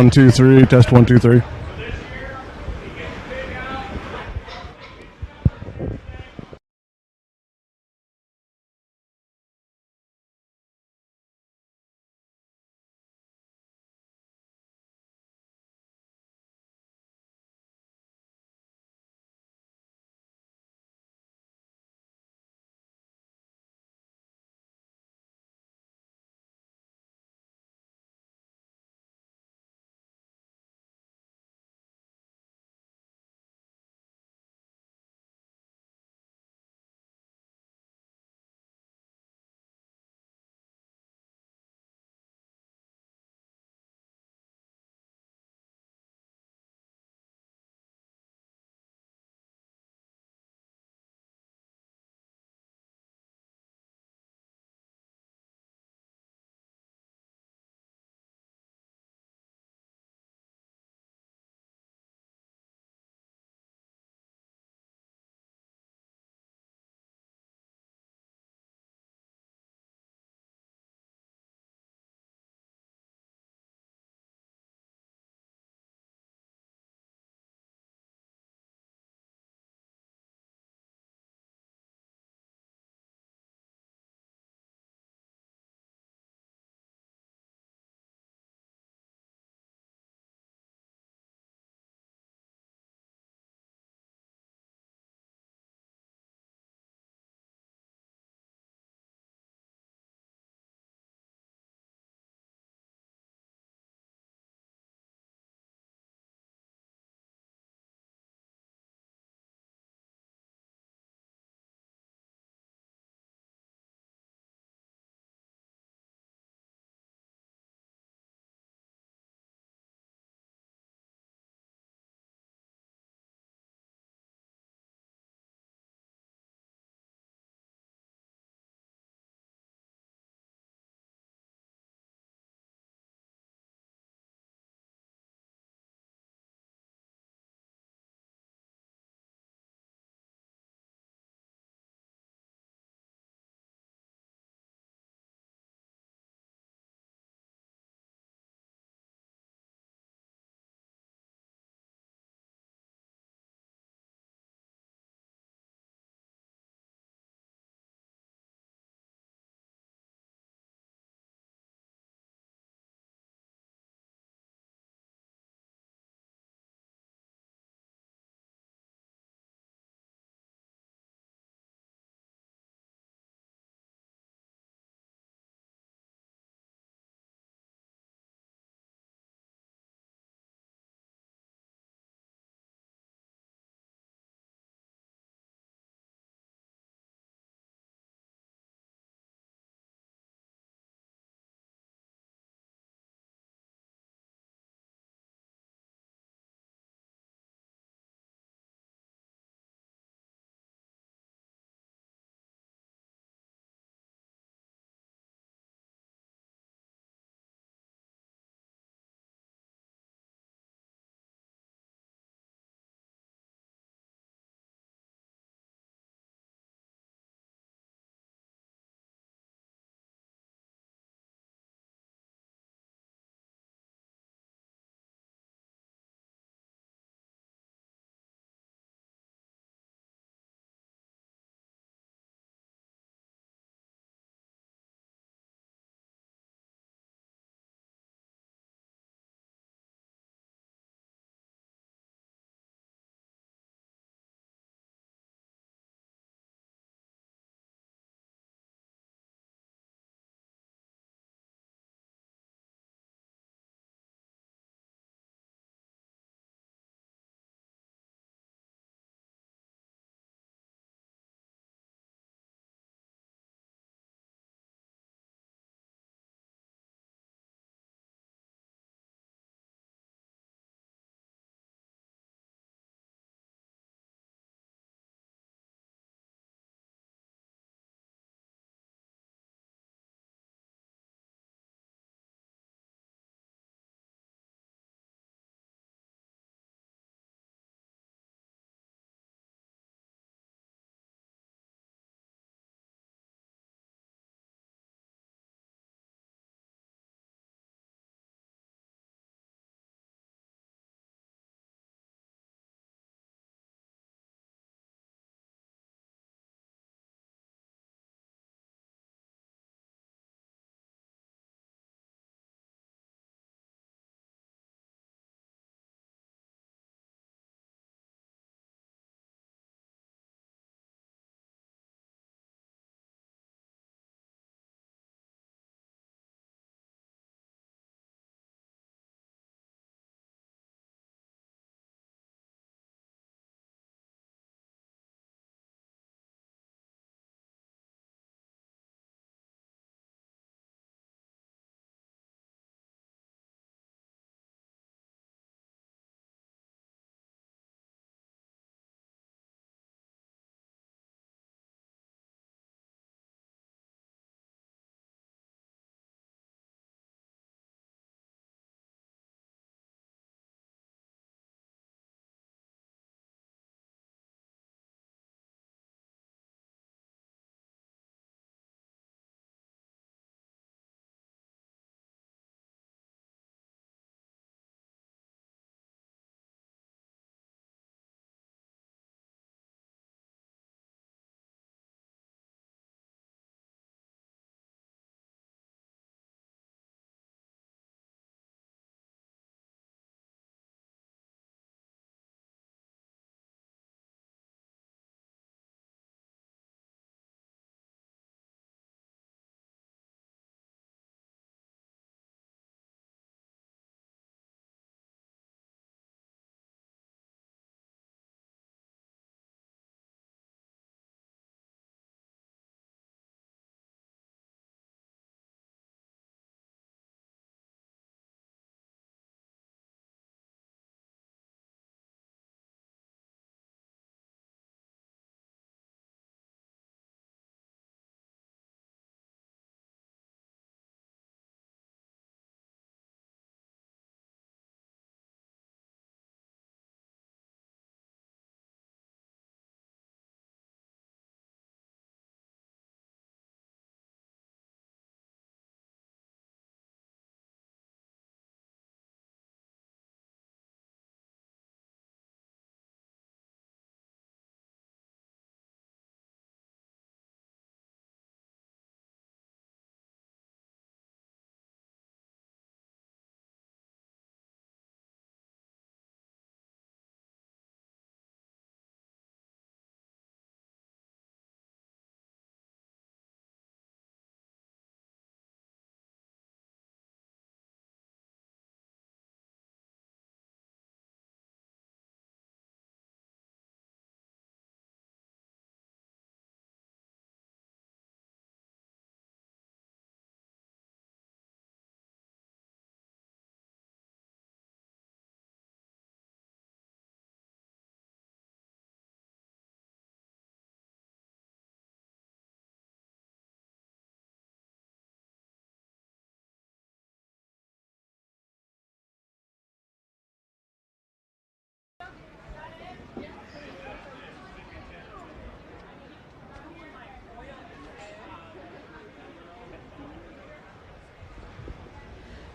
1, 2, 3. Test 1, 2, 3.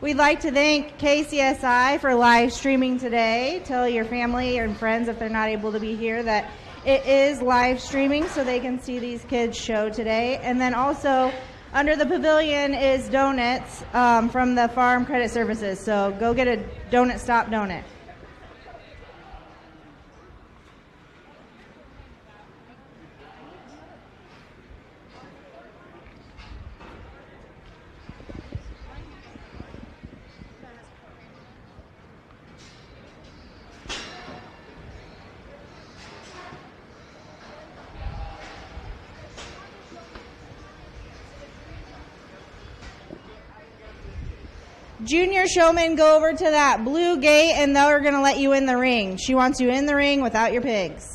We'd like to thank KCSI for live streaming today. Tell your family and friends if they're not able to be here that it is live streaming so they can see these kids show today. And then also under the pavilion is donuts from the Farm Credit Services. So go get a Donut Stop donut. Junior showman, go over to that blue gate and they're going to let you in the ring. She wants you in the ring without your pigs.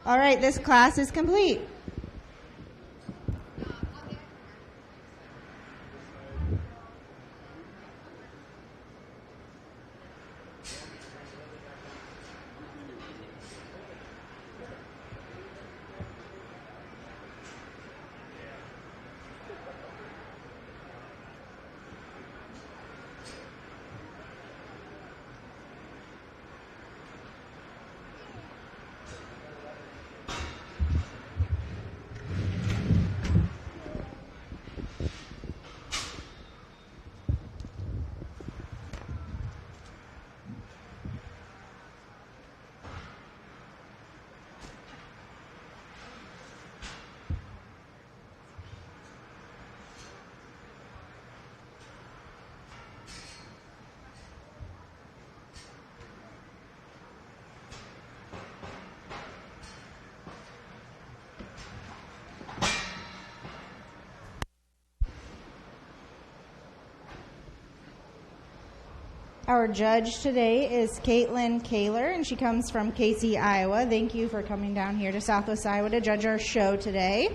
All right, this class is complete. Our judge today is Caitlin Kaler, and she comes from Casey, Iowa. Thank you for coming down here to Southwest Iowa to judge our show today.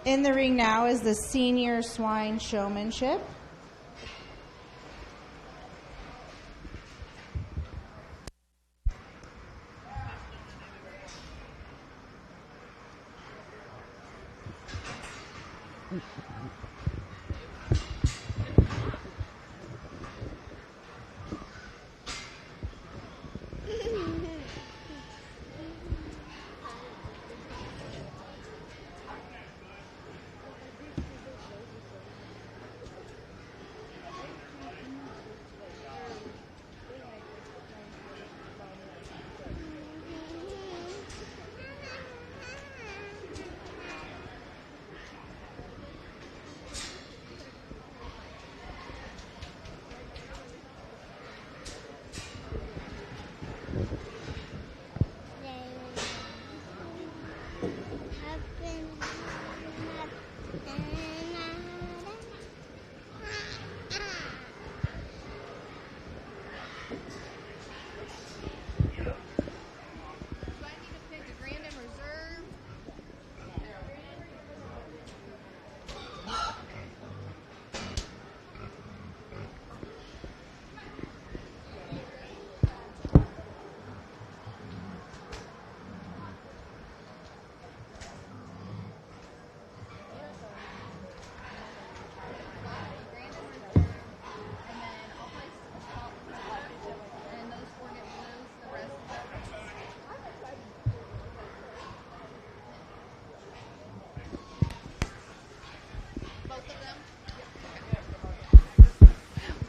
In the ring now is the senior swine showmanship.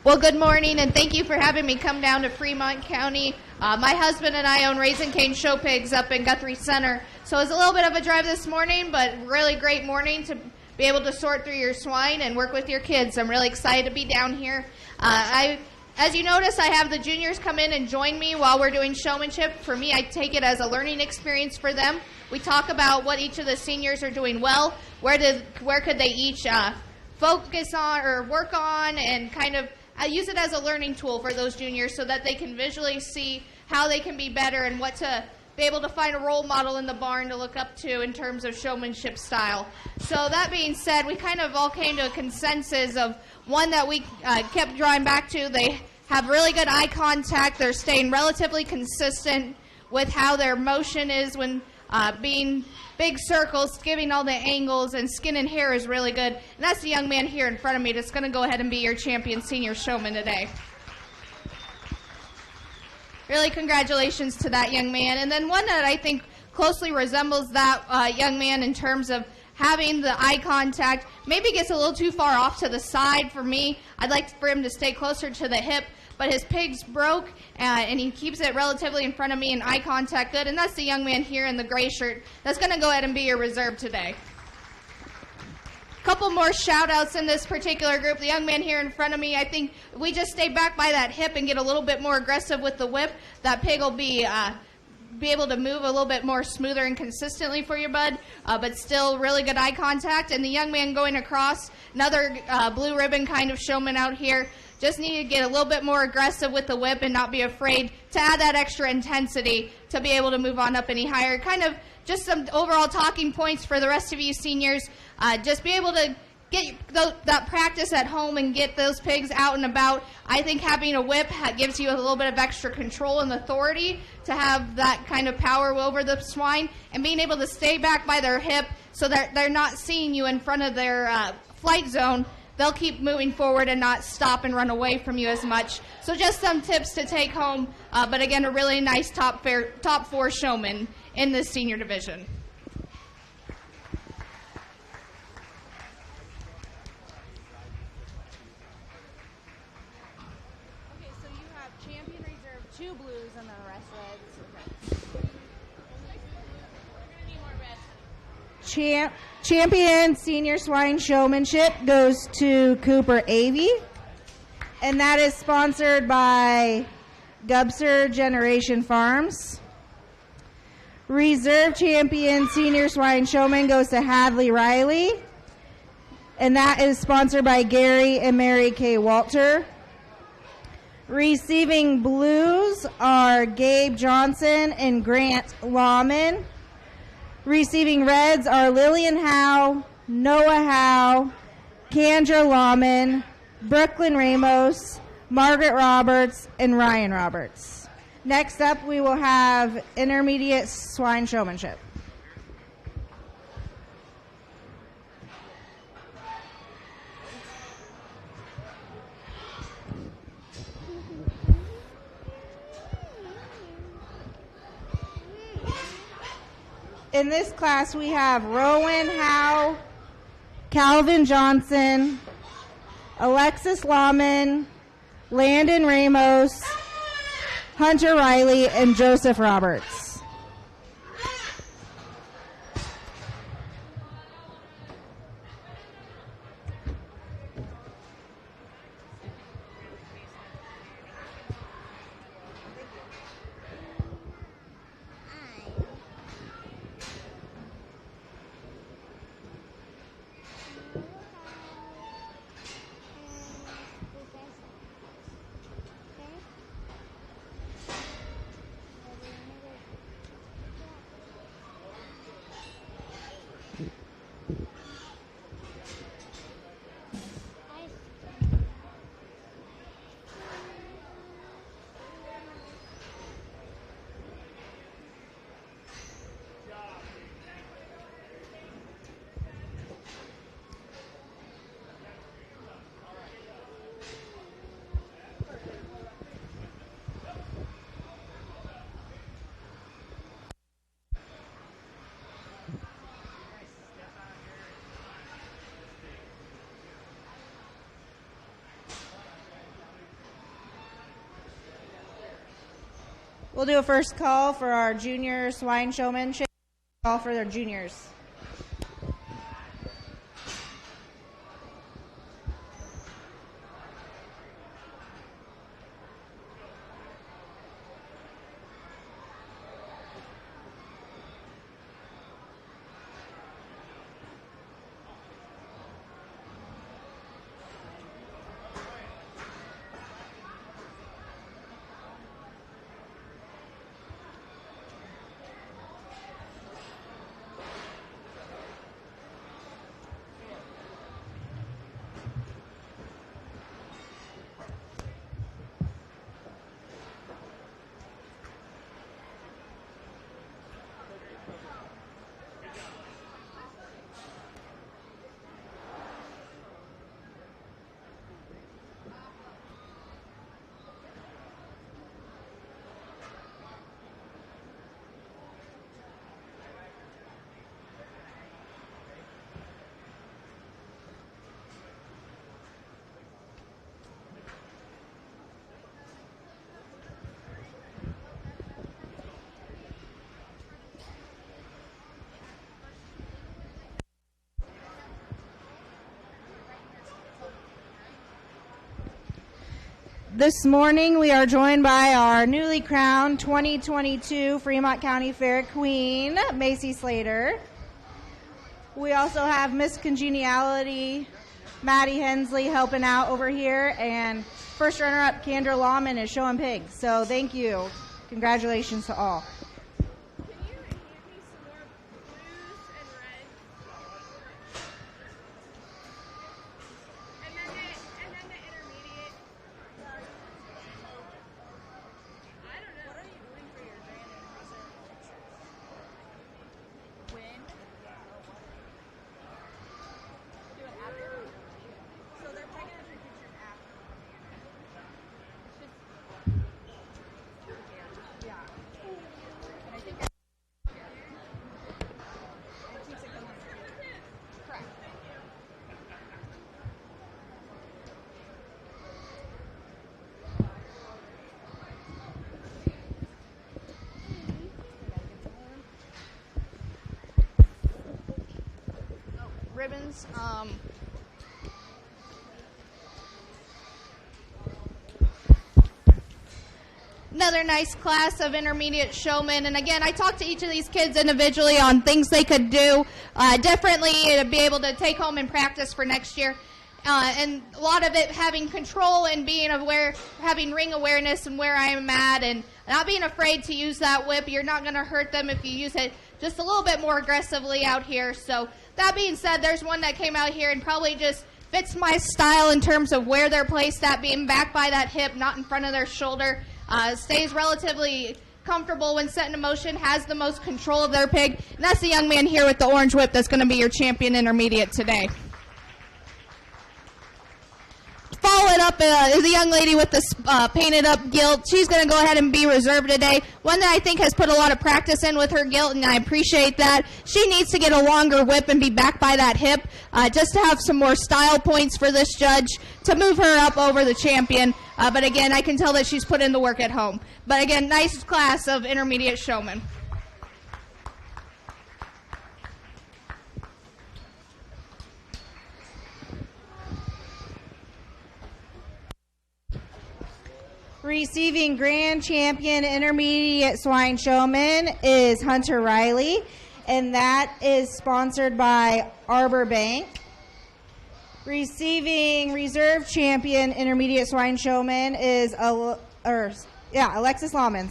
Well, good morning, and thank you for having me come down to Fremont County. My husband and I own Raising Cane Show Pigs up in Guthrie Center, so it was a little bit of a drive this morning, but really great morning to be able to sort through your swine and work with your kids. I'm really excited to be down here. As you notice, I have the juniors come in and join me while we're doing showmanship. For me, I take it as a learning experience for them. We talk about what each of the seniors are doing well, where could they each focus on or work on, and kind of use it as a learning tool for those juniors so that they can visually see how they can be better and what to be able to find a role model in the barn to look up to in terms of showmanship style. So that being said, we kind of all came to a consensus of one that we kept drawing back to. They have really good eye contact. They're staying relatively consistent with how their motion is when being big circles, giving all the angles, and skin and hair is really good. And that's the young man here in front of me that's going to go ahead and be your champion senior showman today. Really congratulations to that young man. And then one that I think closely resembles that young man in terms of having the eye contact, maybe gets a little too far off to the side for me. I'd like for him to stay closer to the hip, but his pigs broke, and he keeps it relatively in front of me and eye contact good, and that's the young man here in the gray shirt that's going to go ahead and be your reserve today. Couple more shout outs in this particular group. The young man here in front of me, I think if we just stay back by that hip and get a little bit more aggressive with the whip, that pig will be able to move a little bit more smoother and consistently for your bud, but still really good eye contact. And the young man going across, another blue ribbon kind of showman out here, just need to get a little bit more aggressive with the whip and not be afraid to add that extra intensity to be able to move on up any higher. Kind of just some overall talking points for the rest of you seniors. Just be able to get that practice at home and get those pigs out and about. I think having a whip gives you a little bit of extra control and authority to have that kind of power over the swine, and being able to stay back by their hip so that they're not seeing you in front of their flight zone. They'll keep moving forward and not stop and run away from you as much. So just some tips to take home, but again, a really nice top four showman in this senior division. Okay, so you have champion reserve, 2 blues, and the rest reds. Okay. We're going to need more reds. Champion senior swine showmanship goes to Cooper Avey, and that is sponsored by Gubser Generation Farms. Reserve champion senior swine showman goes to Hadley Riley, and that is sponsored by Gary and Mary K. Walter. Receiving blues are Gabe Johnson and Grant Lawman. Receiving reds are Lillian Howe, Noah Howe, Kendra Lawman, Brooklyn Ramos, Margaret Roberts, and Ryan Roberts. Next up, we will have intermediate swine showmanship. In this class, we have Rowan Howe, Calvin Johnson, Alexis Lawman, Landon Ramos, Hunter Riley, and Joseph Roberts. We'll do a first call for our junior swine showmanship. Call for their juniors. This morning we are joined by our newly crowned 2022 Fremont County Fair Queen, Macy Slater. We also have Miss Congeniality, Maddie Hensley, helping out over here, and first runner-up Kendra Lawman is showing pigs. So thank you. Congratulations to all. Ribbons. Another nice class of intermediate showmen. And again, I talked to each of these kids individually on things they could do differently to be able to take home and practice for next year. And a lot of it having control and being aware, having ring awareness and where I am at, and not being afraid to use that whip. You're not going to hurt them if you use it just a little bit more aggressively out here. So That being said, there's one that came out here and probably just fits my style in terms of where they're placed, that being back by that hip, not in front of their shoulder. Stays relatively comfortable when set into motion, has the most control of their pig. And that's the young man here with the orange whip that's going to be your champion intermediate today. Followed up is a young lady with the painted up gilt. She's going to go ahead and be reserved today. One that I think has put a lot of practice in with her gilt, and I appreciate that. She needs to get a longer whip and be back by that hip just to have some more style points for this judge to move her up over the champion. But again, I can tell that she's put in the work at home. But again, nice class of intermediate showmen. Receiving grand champion intermediate swine showman is Hunter Riley, and that is sponsored by Arbor Bank. Receiving reserve champion intermediate swine showman is Alexis Lawman,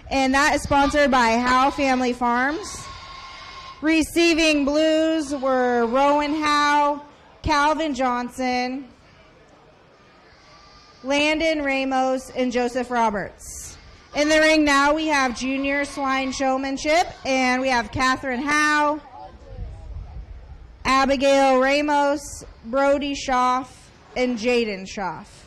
and that is sponsored by Howe Family Farms. Receiving blues were Rowan Howe, Calvin Johnson, Landon Ramos, and Joseph Roberts. In the ring now we have junior swine showmanship, and we have Catherine Howe, Abigail Ramos, Brody Schaff, and Jaden Schaff.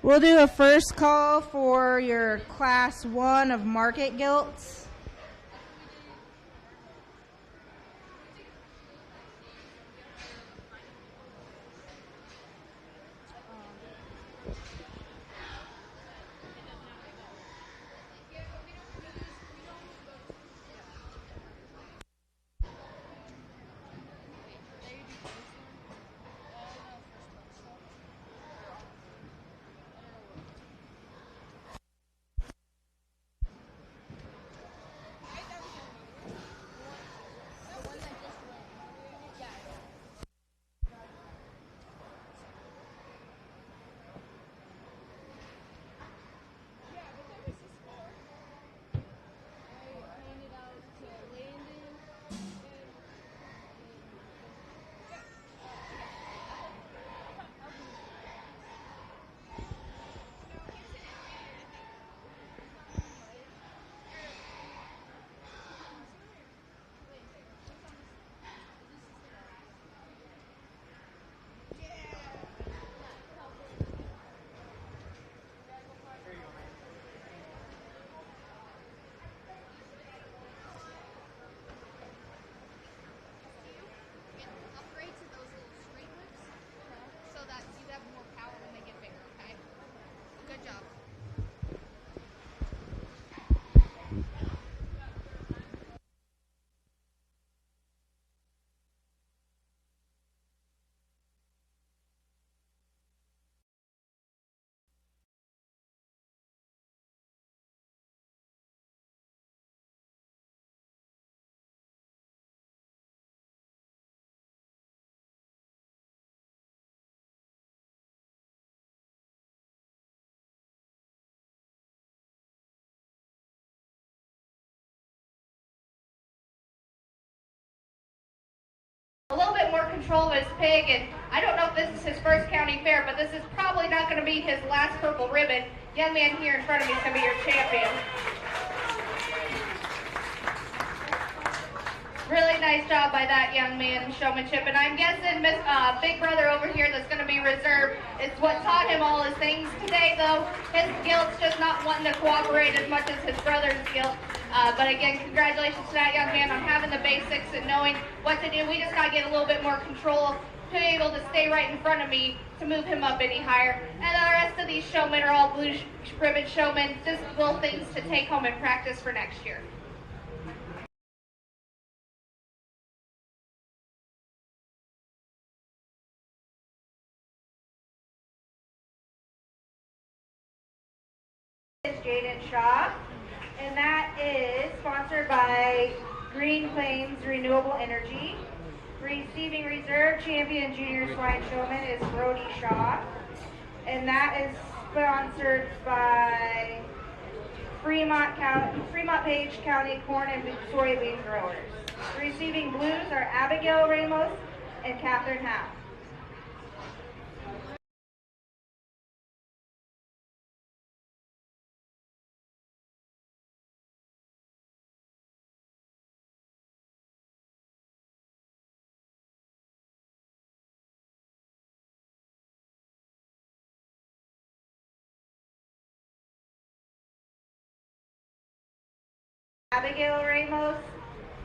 We'll do a first call for your Class 1 of market gilts. more control of his pig, and I don't know if this is his first county fair, but this is probably not going to be his last purple ribbon. Young man here in front of me is going to be your champion. Really nice job by that young man, showmanship. And I'm guessing Big Brother over here that's going to be reserved is what taught him all his things today, though. His guilt's just not wanting to cooperate as much as his brother's guilt. But again, congratulations to that young man on having the basics and knowing what to do. We just got to get a little bit more control to be able to stay right in front of me to move him up any higher. And the rest of these showmen are all blue ribbon showmen, just little things to take home and practice for next year. Is Jaden Shaw, and that is sponsored by Green Plains Renewable Energy. Receiving reserve champion junior swine showman is Brody Shaw, and that is sponsored by Fremont Page County Corn and Soybean Growers. Receiving blues are Abigail Ramos and Catherine Howe. Abigail Ramos,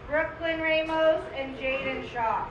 Brooklyn Ramos, and Jaden Shaw.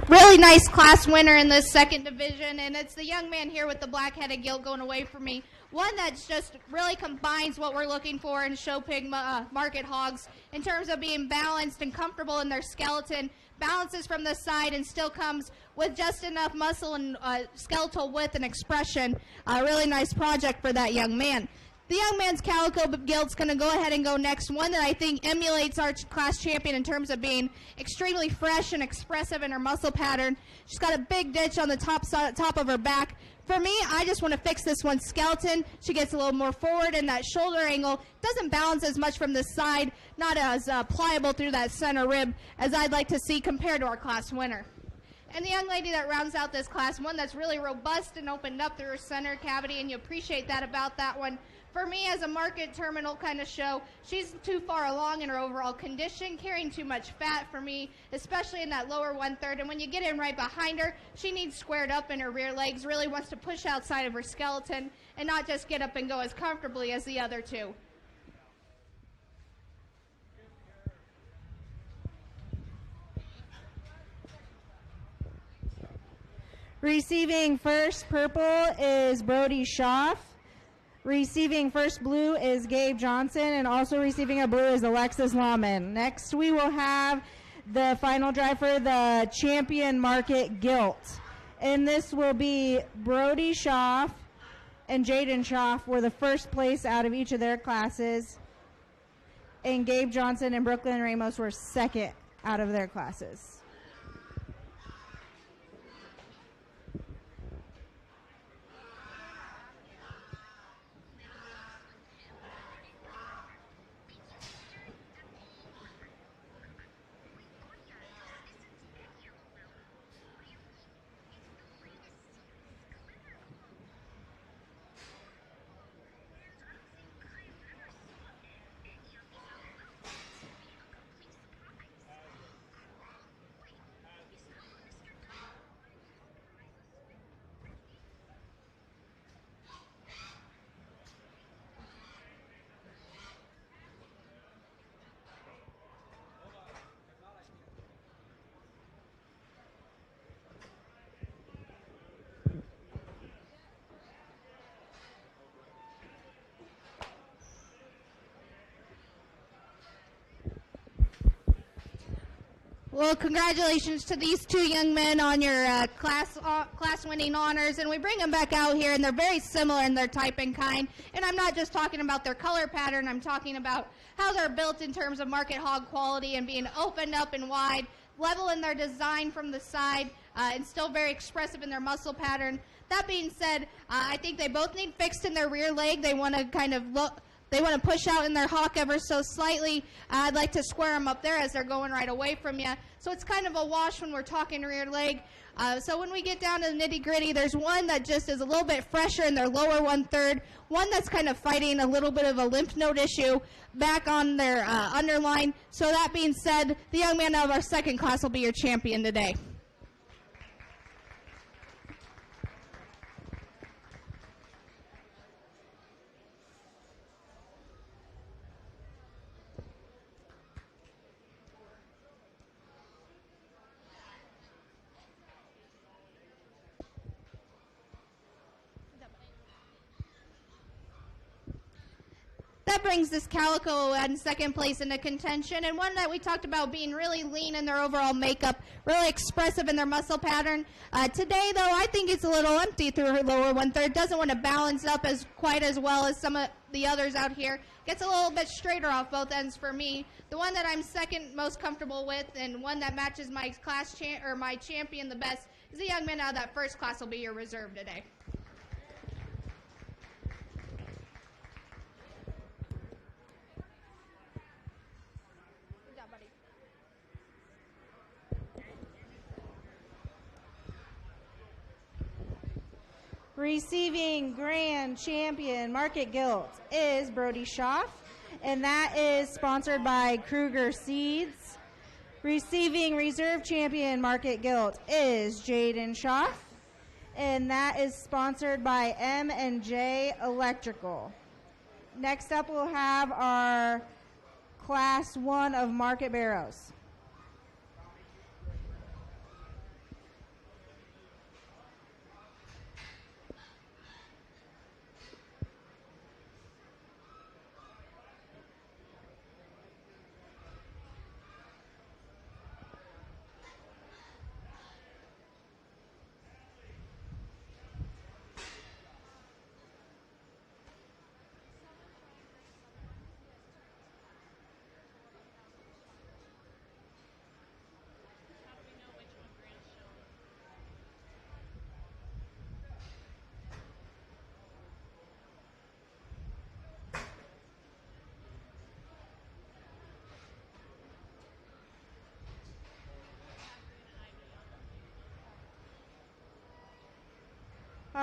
really nice class winner in this second division, and it's the young man here with the black-headed gilt going away from me. One that's just really combines what we're looking for in show pig market hogs in terms of being balanced and comfortable in their skeleton, balances from the side and still comes with just enough muscle and skeletal width and expression. A really nice project for that young man. The young man's calico gilt's going to go ahead and go next. One that I think emulates our class champion in terms of being extremely fresh and expressive in her muscle pattern. She's got a big ditch on the top of her back. For me, I just want to fix this one's skeleton. She gets a little more forward, and that shoulder angle doesn't balance as much from the side, not as pliable through that center rib as I'd like to see compared to our class winner. And the young lady that rounds out this class, one that's really robust and opened up through her center cavity, and you appreciate that about that one. For me, as a market terminal kind of show, she's too far along in her overall condition, carrying too much fat for me, especially in that lower 1/3. And when you get in right behind her, she needs squared up in her rear legs, really wants to push outside of her skeleton and not just get up and go as comfortably as the other two. Receiving first purple is Brody Schaff. Receiving first blue is Gabe Johnson, and also receiving a blue is Alexis Lawman. Next, we will have the final drive for the champion market gilt. And this will be Brody Schaff and Jaden Schaff were the first place out of each of their classes. And Gabe Johnson and Brooklyn Ramos were second out of their classes. Well, congratulations to these two young men on your class-winning honors, and we bring them back out here, and they're very similar in their type and kind. And I'm not just talking about their color pattern, I'm talking about how they're built in terms of market hog quality and being opened up and wide, level in their design from the side, and still very expressive in their muscle pattern. That being said, I think they both need fixed in their rear leg. They want to kind of they want to push out in their hock ever so slightly. I'd like to square them up there as they're going right away from you. So it's kind of a wash when we're talking rear leg. So when we get down to the nitty-gritty, there's one that just is a little bit fresher in their lower 1/3, one that's kind of fighting a little bit of a lymph node issue back on their underline. So that being said, the young man of our second class will be your champion today. That brings this calico in second place into contention, and one that we talked about being really lean in their overall makeup, really expressive in their muscle pattern. Today, though, I think it's a little empty through her lower 1/3. Doesn't want to balance up quite as well as some of the others out here. Gets a little bit straighter off both ends for me. The one that I'm second most comfortable with, and one that matches my my champion the best, is the young man out of that first class will be your reserve today. Receiving grand champion market gilt is Brody Schaff, and that is sponsored by Kruger Seeds. Receiving reserve champion market gilt is Jaden Schaff, and that is sponsored by M&J Electrical. Next up, we'll have our Class 1 of market barrows.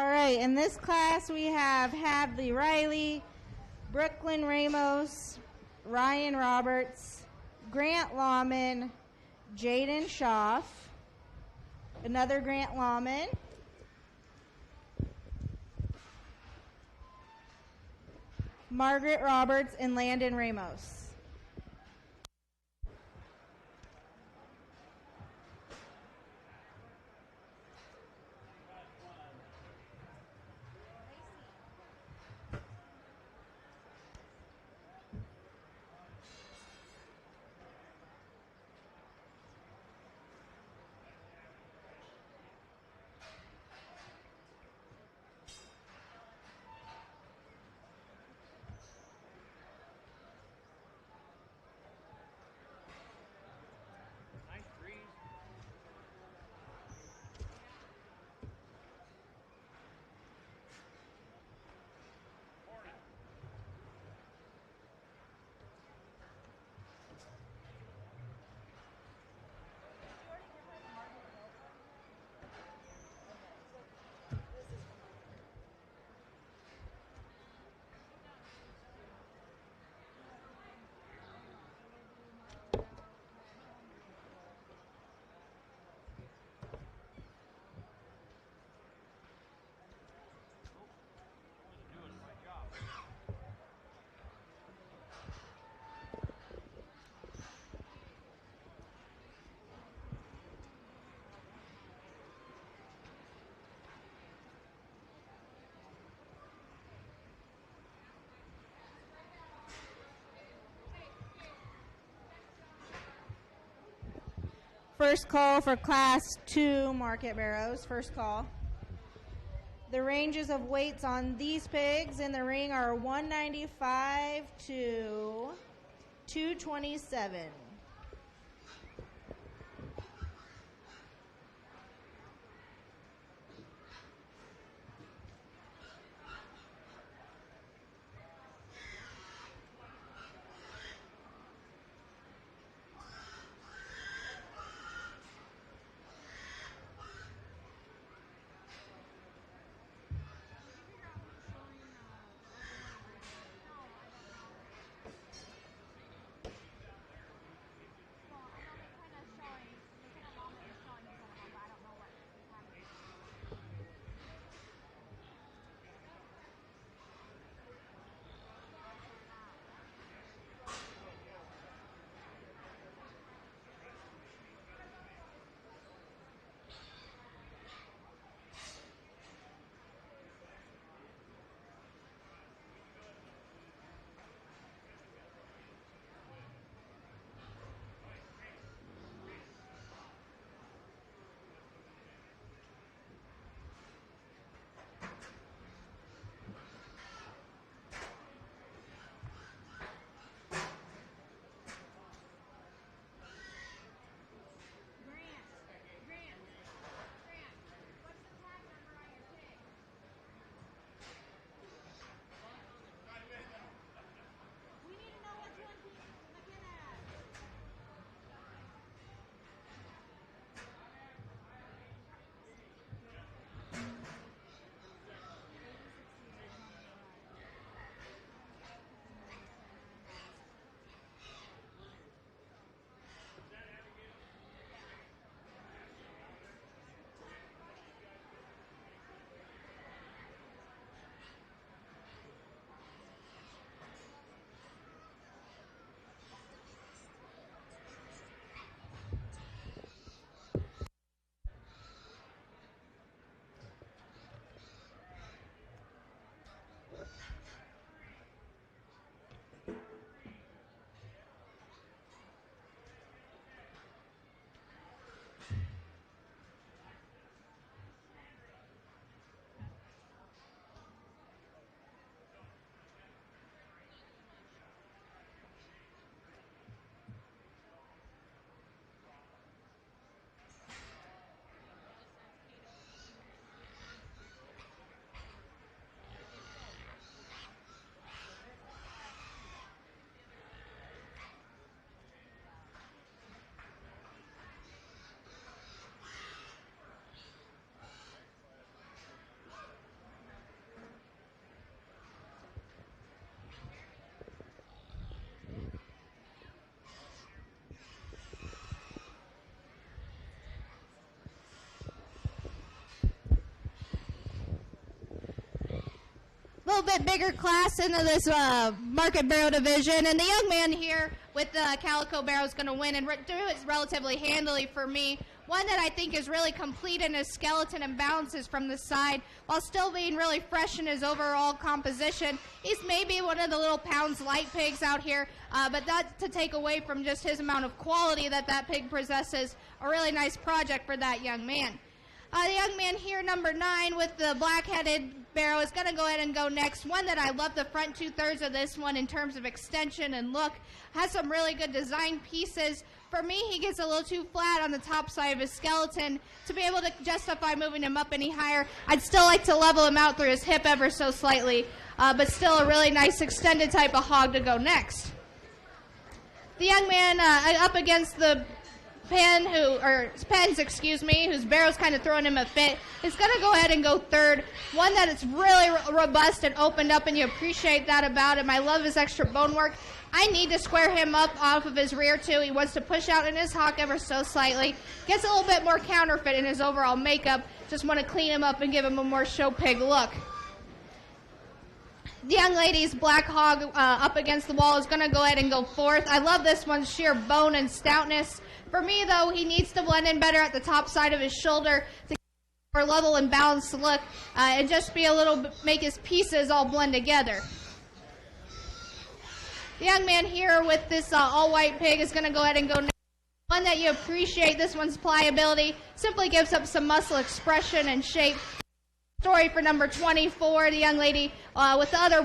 All right, in this class we have Hadley Riley, Brooklyn Ramos, Ryan Roberts, Grant Lawman, Jaden Schaff, another Grant Lawman, Margaret Roberts, and Landon Ramos. First call for Class 2 market barrows. First call. The ranges of weights on these pigs in the ring are 195 to 227. little bit bigger class into this market barrow division, and the young man here with the calico barrow is going to win and do it relatively handily for me. One that I think is really complete in his skeleton and balances from the side while still being really fresh in his overall composition. He's maybe one of the little pounds light pigs out here, but not to take away from just his amount of quality that pig possesses. A really nice project for that young man. The young man here, number 9, with the black-headed barrow, is going to go ahead and go next. One that I love the front 2/3 of this one in terms of extension and look. Has some really good design pieces. For me, he gets a little too flat on the top side of his skeleton to be able to justify moving him up any higher. I'd still like to level him out through his hip ever so slightly, but still a really nice extended type of hog to go next. The young man up against the pens, whose barrow's kind of throwing him a fit, is going to go ahead and go third. One that is really robust and opened up, and you appreciate that about him. I love his extra bone work. I need to square him up off of his rear, too. He wants to push out in his hock ever so slightly. Gets a little bit more counterfeit in his overall makeup. Just want to clean him up and give him a more show pig look. The young lady's black hog up against the wall is going to go ahead and go fourth. I love this one's sheer bone and stoutness. For me, though, he needs to blend in better at the top side of his shoulder to get a more level and balanced look and just be make his pieces all blend together. The young man here with this all-white pig is going to go ahead and go next. One that you appreciate, this one's pliability, simply gives up some muscle expression and shape. Story for number 24, the young lady with the other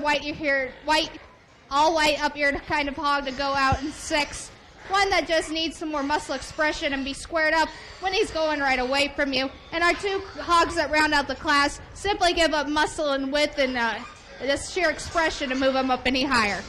all white up-eared kind of hog to go out in 6th. One that just needs some more muscle expression and be squared up when he's going right away from you. And our 2 hogs that round out the class simply give up muscle and width and just sheer expression to move them up any higher.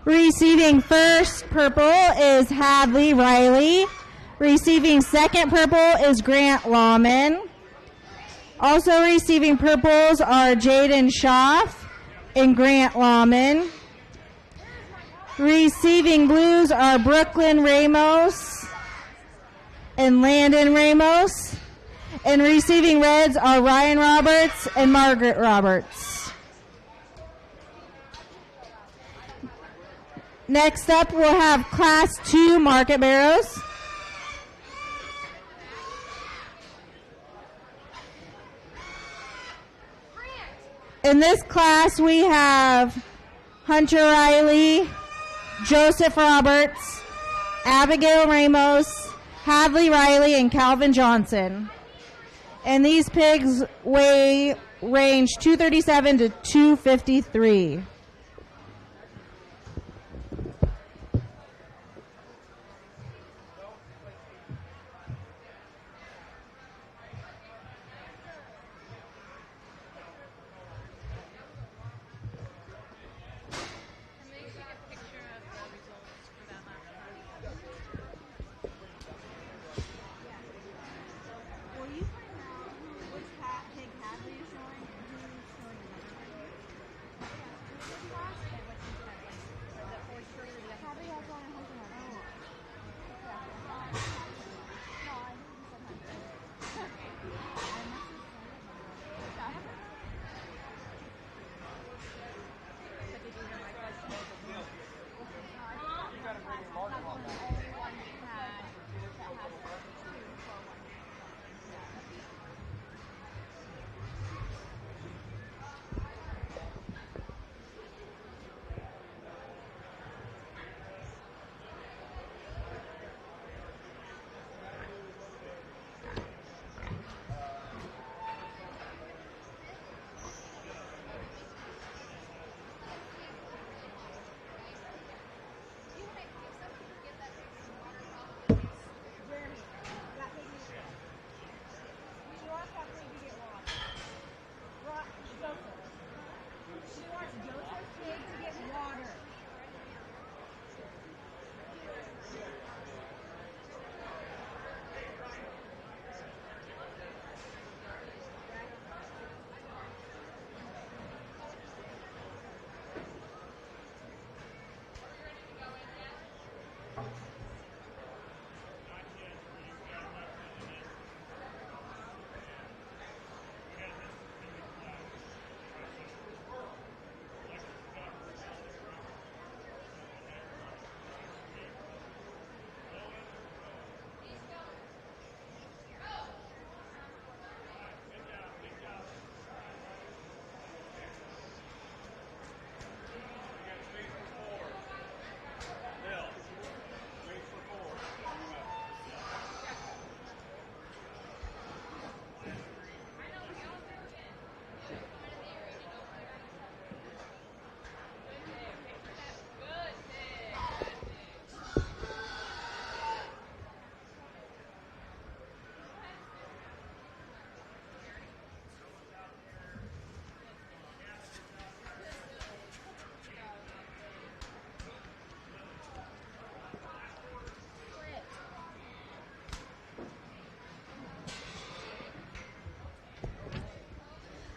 Receiving first purple is Hadley Riley. Receiving second purple is Grant Lawman. Also receiving purples are Jaden Schaff and Grant Lawman. Receiving blues are Brooklyn Ramos and Landon Ramos. And receiving reds are Ryan Roberts and Margaret Roberts. Next up, we'll have Class 2 market barrows. In this class, we have Hunter Riley, Joseph Roberts, Abigail Ramos, Hadley Riley, and Calvin Johnson. And these pigs range 237 to 253.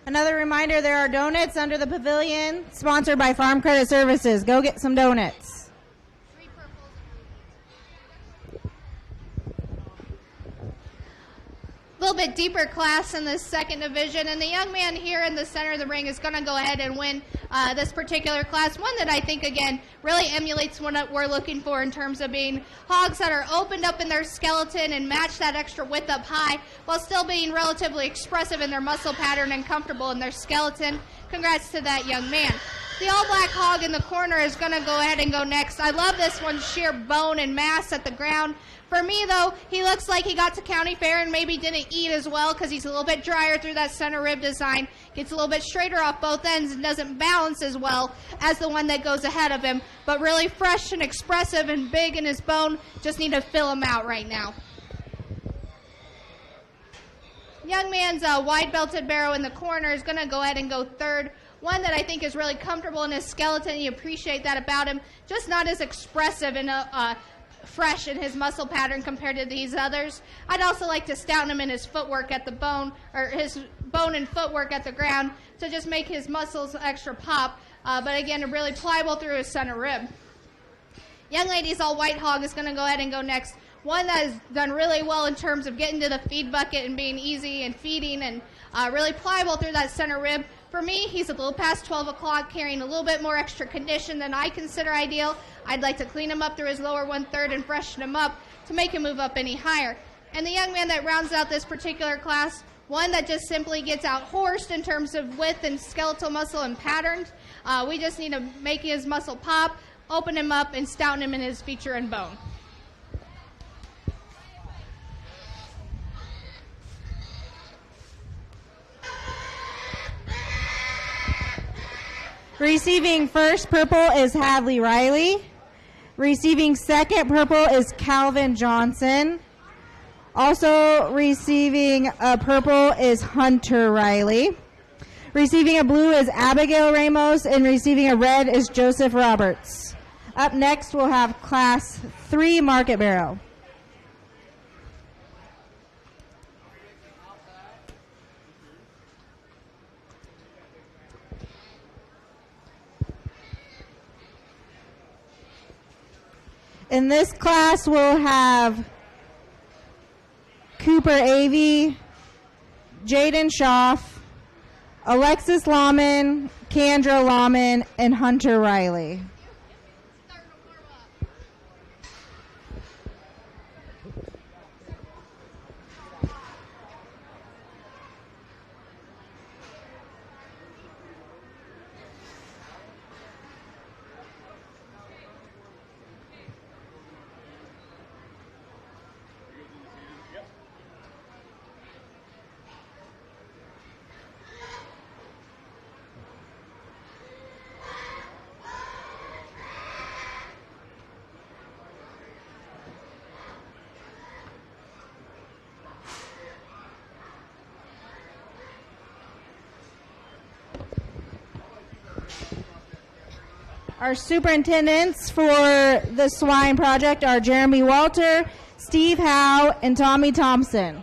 Another reminder, there are donuts under the pavilion, sponsored by Farm Credit Services. Go get some donuts. A little bit deeper class in this second division, and the young man here in the center of the ring is going to go ahead and win this particular class, one that I think, again, really emulates what we're looking for in terms of being hogs that are opened up in their skeleton and match that extra width up high while still being relatively expressive in their muscle pattern and comfortable in their skeleton. Congrats to that young man. The all-black hog in the corner is going to go ahead and go next. I love this one's sheer bone and mass at the ground. For me, though, he looks like he got to county fair and maybe didn't eat as well because he's a little bit drier through that center rib design, gets a little bit straighter off both ends and doesn't balance as well as the one that goes ahead of him, but really fresh and expressive and big in his bone. Just need to fill him out right now. Young man's wide belted barrow in the corner is going to go ahead and go third. One that I think is really comfortable in his skeleton. You appreciate that about him. Just not as expressive and fresh in his muscle pattern compared to these others. I'd also like to stouten him in his footwork at the bone, or his bone and footwork at the ground, to just make his muscles extra pop. But again, really pliable through his center rib. Young lady's all white hog is going to go ahead and go next. One that has done really well in terms of getting to the feed bucket and being easy and feeding and really pliable through that center rib. For me, he's a little past 12 o'clock, carrying a little bit more extra condition than I consider ideal. I'd like to clean him up through his lower 1/3 and freshen him up to make him move up any higher. And the young man that rounds out this particular class, one that just simply gets out horsed in terms of width and skeletal muscle and patterns. We just need to make his muscle pop, open him up, and stouten him in his feature and bone. Receiving first purple is Hadley Riley. Receiving second purple is Calvin Johnson. Also receiving a purple is Hunter Riley. Receiving a blue is Abigail Ramos, and receiving a red is Joseph Roberts. Up next, we'll have Class 3 Market Barrow. In this class, we'll have Cooper Avey, Jaden Schaff, Alexis Lahman, Kendra Lahman, and Hunter Riley. Our superintendents for the Swine project are Jeremy Walter, Steve Howe, and Tommy Thompson.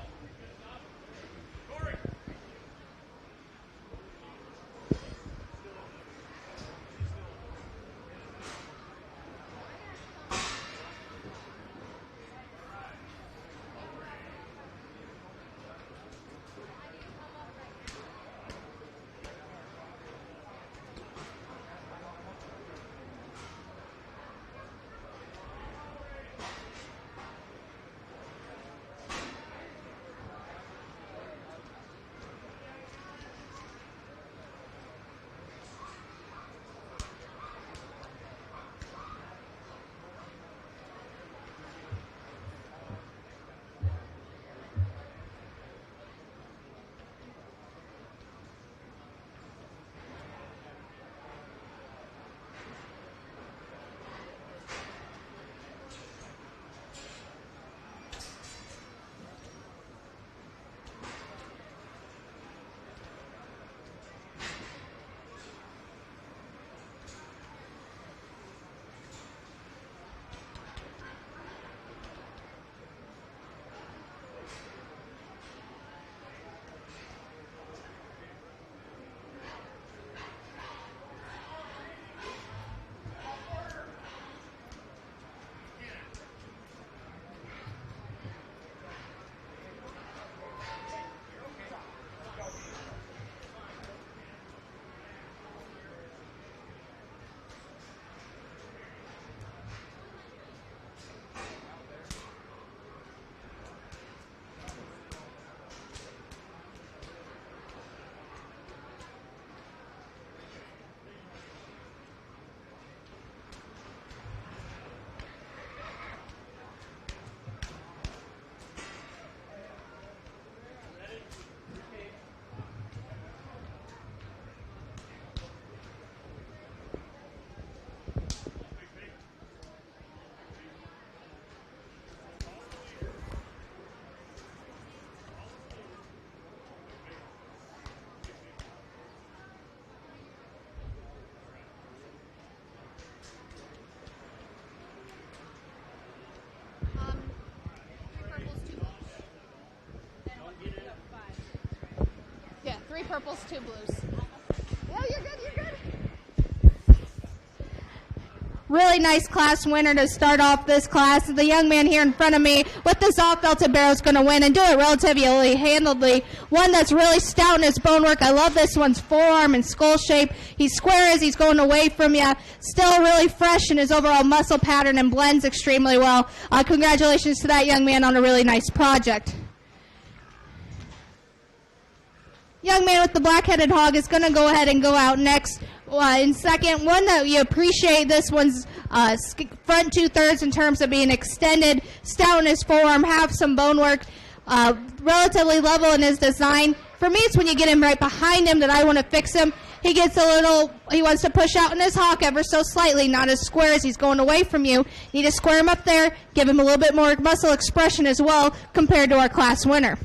Yeah, 3 purples, 2 blues. Yeah, you're good, you're good. Really nice class winner to start off this class. The young man here in front of me with this off-belted barrel is going to win and do it relatively handily. One that's really stout in his bone work. I love this one's forearm and skull shape. He's square as he's going away from you. Still really fresh in his overall muscle pattern and blends extremely well. Congratulations to that young man on a really nice project. Young man with the black-headed hog is going to go ahead and go out next. In second, one that you appreciate, this one's front 2/3 in terms of being extended, stout in his forearm, have some bone work, relatively level in his design. For me, it's when you get him right behind him that I want to fix him. He gets he wants to push out in his hock ever so slightly, not as square as he's going away from you. You need to square him up there, give him a little bit more muscle expression as well compared to our class winner.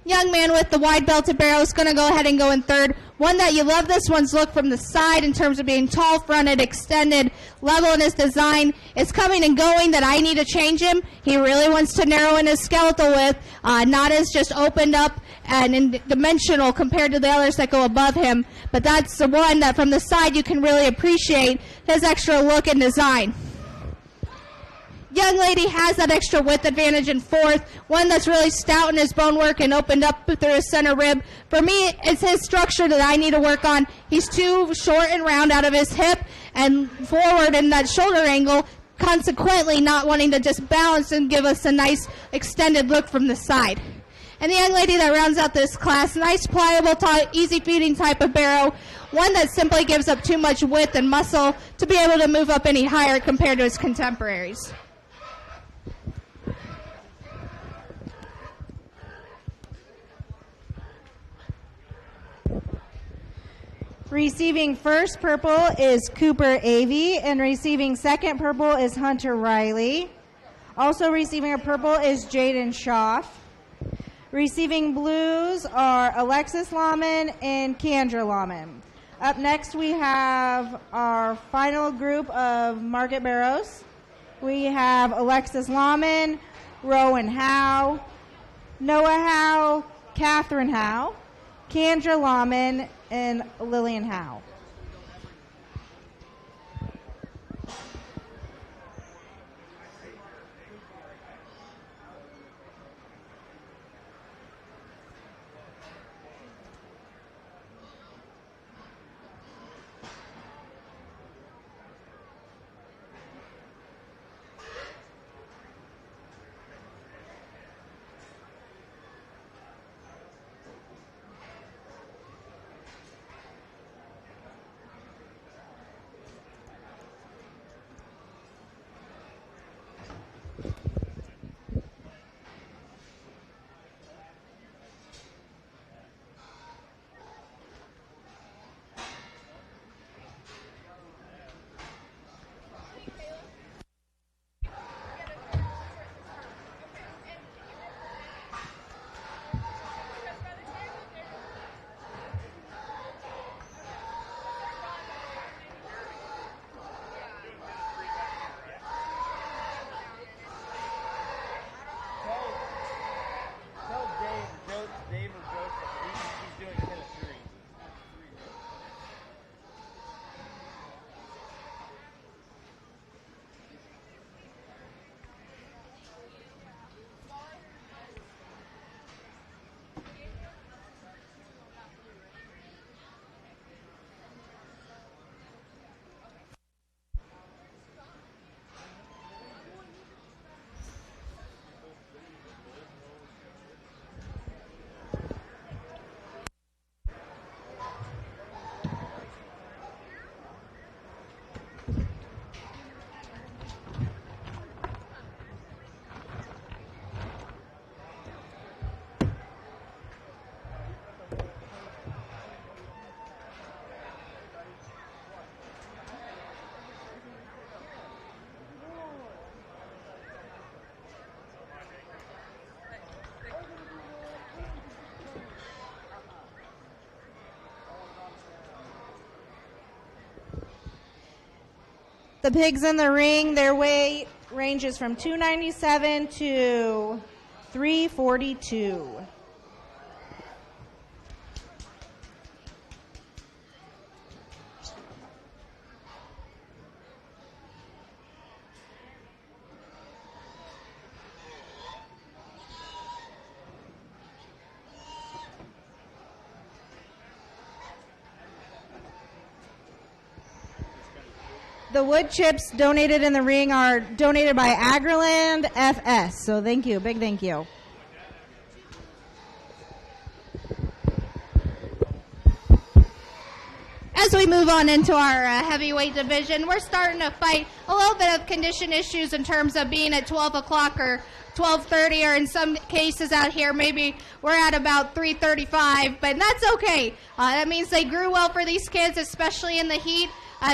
Young man with the wide belted barrel is going to go ahead and go in third. One that you love, this one's look from the side in terms of being tall fronted, extended, level in his design. It's coming and going that I need to change him. He really wants to narrow in his skeletal width, not as just opened up and dimensional compared to the others that go above him. But that's the one that from the side you can really appreciate his extra look and design. Young lady has that extra width advantage in fourth, one that's really stout in his bone work and opened up through his center rib. For me, it's his structure that I need to work on. He's too short and round out of his hip and forward in that shoulder angle, consequently not wanting to just balance and give us a nice extended look from the side. And the young lady that rounds out this class, nice pliable, easy feeding type of barrow, one that simply gives up too much width and muscle to be able to move up any higher compared to his contemporaries. Receiving first purple is Cooper Avey, and receiving second purple is Hunter Riley. Also receiving a purple is Jaden Schaff. Receiving blues are Alexis Lahman and Kendra Lahman. Up next we have our final group of market barrows. We have Alexis Lahman, Rowan Howe, Noah Howe, Catherine Howe, Kendra Lahman, and Lillian Howe. The pigs in the ring, their weight ranges from 297 to 342. The wood chips donated in the ring are donated by Agriland FS. So thank you. Big thank you. As we move on into our heavyweight division, we're starting to fight a little bit of condition issues in terms of being at 12 o'clock or 12:30, or in some cases out here, maybe we're at about 3:35, but that's okay. That means they grew well for these kids, especially in the heat.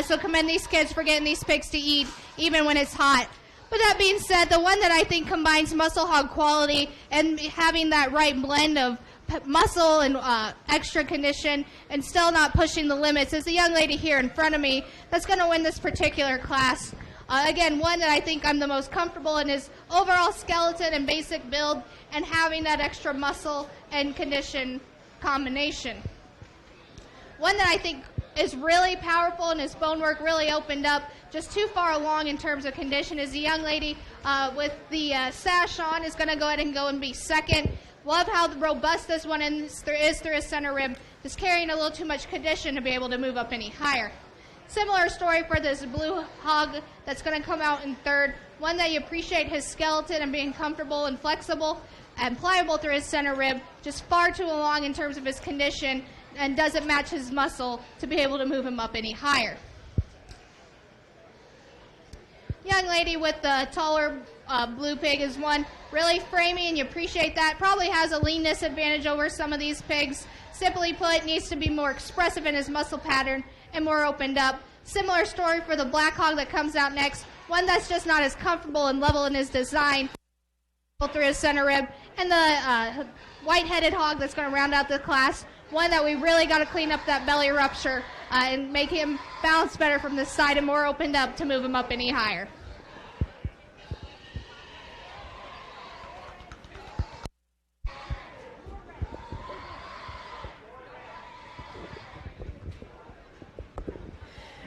So commend these kids for getting these pigs to eat, even when it's hot. But that being said, the one that I think combines muscle hog quality and having that right blend of muscle and extra condition and still not pushing the limits is the young lady here in front of me that's going to win this particular class. Again, one that I think I'm the most comfortable in is overall skeleton and basic build and having that extra muscle and condition combination. One that I think is really powerful and his bone work really opened up just too far along in terms of condition is the young lady with the sash on is going to go ahead and go and be second. Love how robust this one is through his center rib. Just carrying a little too much condition to be able to move up any higher. Similar story for this blue hog that's going to come out in third. One that you appreciate his skeleton and being comfortable and flexible and pliable through his center rib. Just far too long in terms of his condition and doesn't match his muscle to be able to move him up any higher. Young lady with the taller blue pig is one really framey, and you appreciate that. Probably has a leanness advantage over some of these pigs. Simply put, needs to be more expressive in his muscle pattern and more opened up. Similar story for the black hog that comes out next. One that's just not as comfortable and level in his design through his center rib. And the white-headed hog that's going to round out the class. One that we really got to clean up that belly rupture and make him bounce better from this side and more opened up to move him up any higher.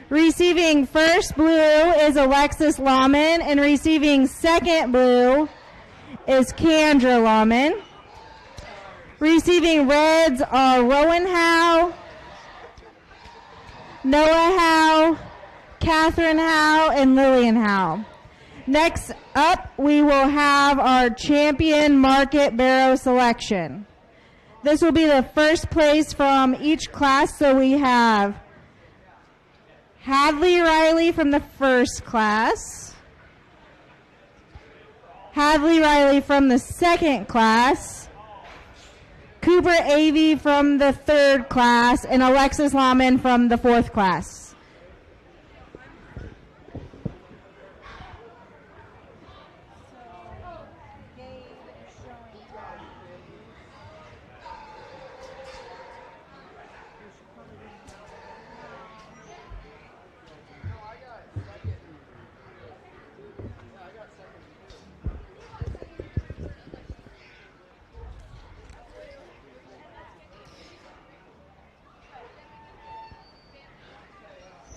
Receiving first blue is Alexis Lahman, and receiving second blue is Kendra Lahman. Receiving reds are Rowan Howe, Noah Howe, Catherine Howe, and Lillian Howe. Next up, we will have our champion market barrow selection. This will be the first place from each class, so we have Hadley Riley from the first class, Hadley Riley from the second class, Cooper Avey from the third class, and Alexis Lahman from the fourth class.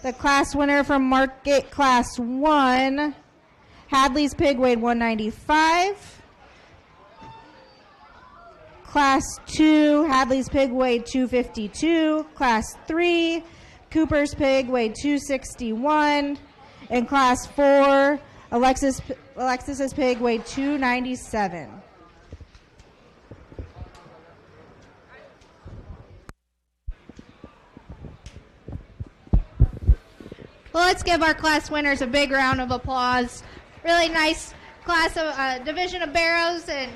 The class winner from Market Class 1, Hadley's pig weighed 195. Class 2, Hadley's pig weighed 252. Class 3, Cooper's pig weighed 261. And Class 4, Alexis's pig weighed 297. Well, let's give our class winners a big round of applause. Really nice class of division of barrows, and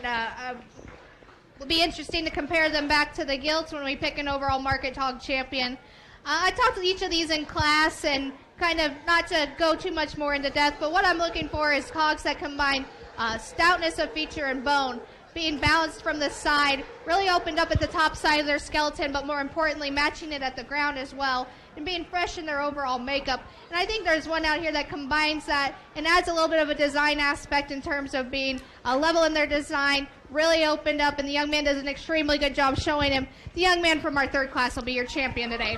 it'll be interesting to compare them back to the gilts when we pick an overall market hog champion. I talked to each of these in class, and kind of not to go too much more into depth, but what I'm looking for is hogs that combine stoutness of feature and bone, being balanced from the side, really opened up at the top side of their skeleton, but more importantly, matching it at the ground as well, and being fresh in their overall makeup. And I think there's one out here that combines that and adds a little bit of a design aspect in terms of being level in their design, really opened up, and the young man does an extremely good job showing him. The young man from our third class will be your champion today.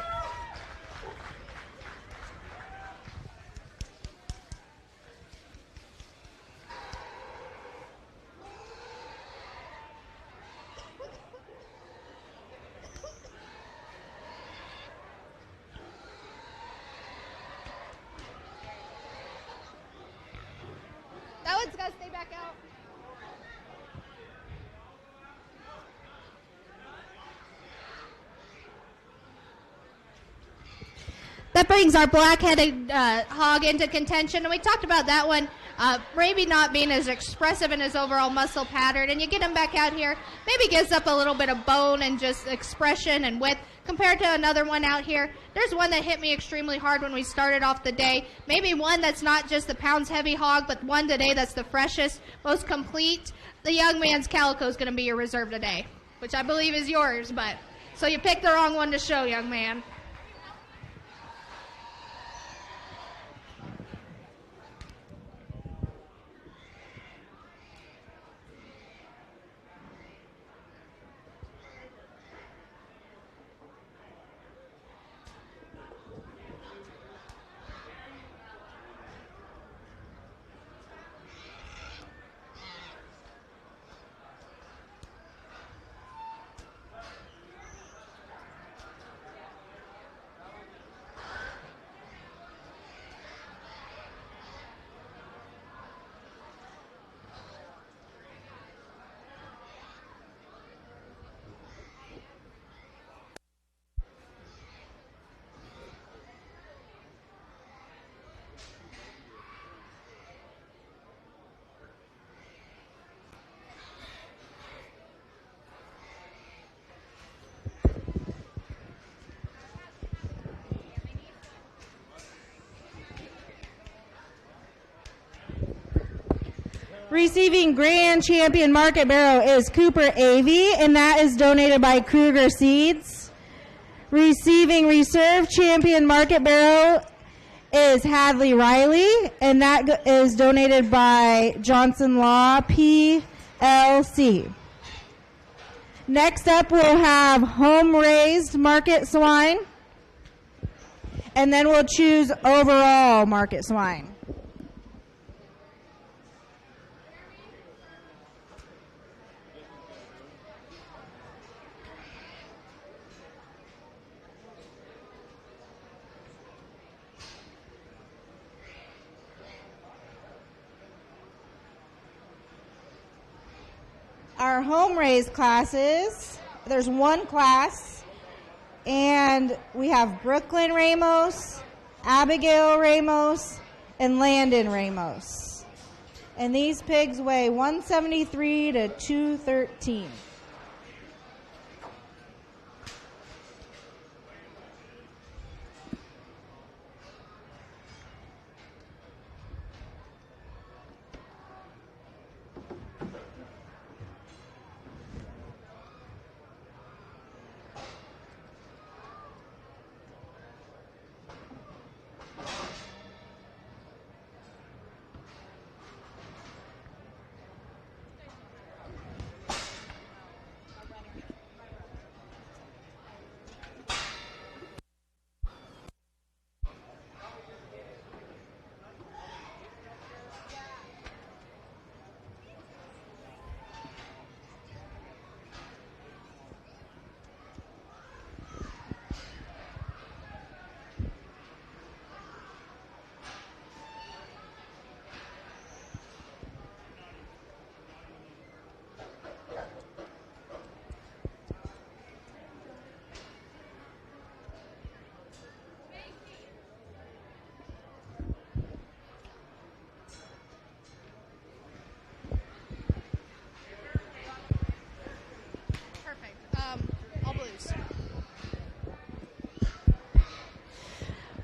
out. That brings our black-headed hog into contention, and we talked about that one maybe not being as expressive in his overall muscle pattern, and you get him back out here, maybe gives up a little bit of bone and just expression and width compared to another one out here. There's one that hit me extremely hard when we started off the day, maybe one that's not just the pounds-heavy hog, but one today that's the freshest, most complete. The young man's calico is going to be your reserve today, which I believe is yours, but so you picked the wrong one to show, young man. Receiving Grand Champion Market Barrow is Cooper Avey, and that is donated by Kruger Seeds. Receiving Reserve Champion Market Barrow is Hadley Riley, and that is donated by Johnson Law PLC. Next up, we'll have home-raised market swine, and then we'll choose overall market swine. Our home-raised classes, there's one class, and we have Brooklyn Ramos, Abigail Ramos, and Landon Ramos. And these pigs weigh 173 to 213.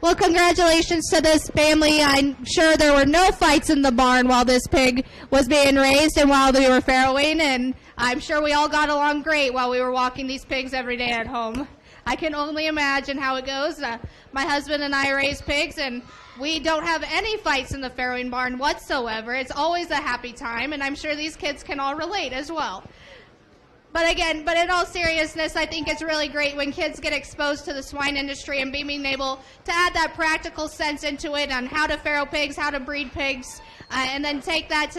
Well, congratulations to this family. I'm sure there were no fights in the barn while this pig was being raised and while we were farrowing, and I'm sure we all got along great while we were walking these pigs every day at home. I can only imagine how it goes. My husband and I raise pigs, and we don't have any fights in the farrowing barn whatsoever. It's always a happy time, and I'm sure these kids can all relate as well. But in all seriousness, I think it's really great when kids get exposed to the swine industry and being able to add that practical sense into it on how to farrow pigs, how to breed pigs, and then take that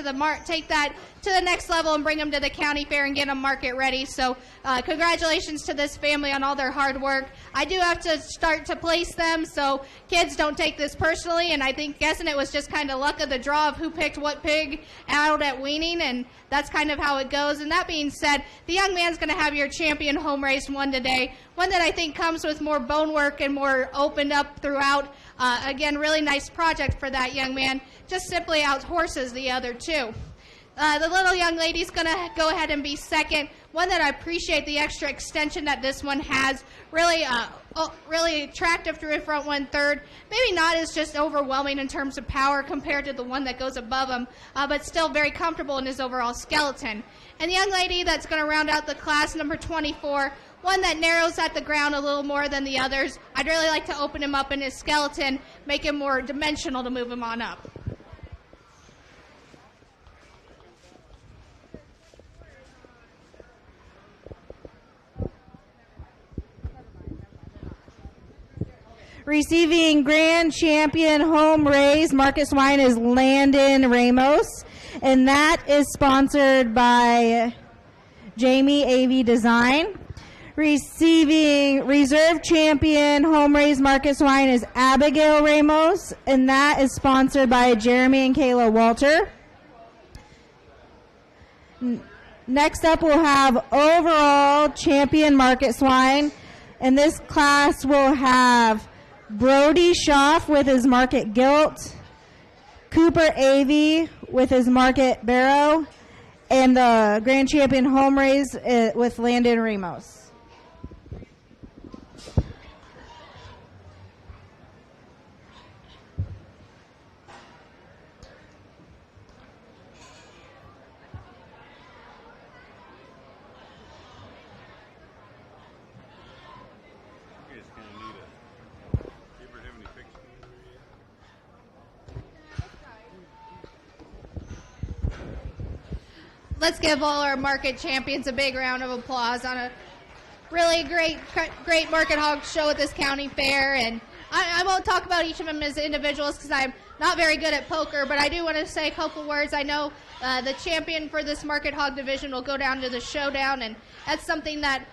to the next level and bring them to the county fair and get them market ready. So congratulations to this family on all their hard work. I do have to start to place them, so kids don't take this personally, and I think guessing it was just kind of luck of the draw of who picked what pig out at weaning, and that's kind of how it goes. And that being said, the young man's going to have your champion home race one today, one that I think comes with more bone work and more opened up throughout. Again, really nice project for that young man. Just simply out horses the other two. The little young lady's going to go ahead and be second. One that I appreciate the extra extension that this one has. Really, really attractive through in front, 1/3. Maybe not as just overwhelming in terms of power compared to the one that goes above him, but still very comfortable in his overall skeleton. And the young lady that's going to round out the class, number 24, one that narrows at the ground a little more than the others. I'd really like to open him up in his skeleton, make him more dimensional to move him on up. Receiving grand champion home race Market Swine is Landon Ramos, and that is sponsored by Jamie AV Design. Receiving reserve champion home race Market Swine is Abigail Ramos, and that is sponsored by Jeremy and Kayla Walter. Next up, we'll have overall champion Market Swine, and this class will have Brody Schaff with his Market Gilt, Cooper Avey with his Market Barrow, and the grand champion home race with Landon Ramos. Let's give all our market champions a big round of applause on a really great market hog show at this county fair. And I won't talk about each of them as individuals because I'm not very good at poker, but I do want to say a couple words. I know the champion for this market hog division will go down to the showdown, and that's something that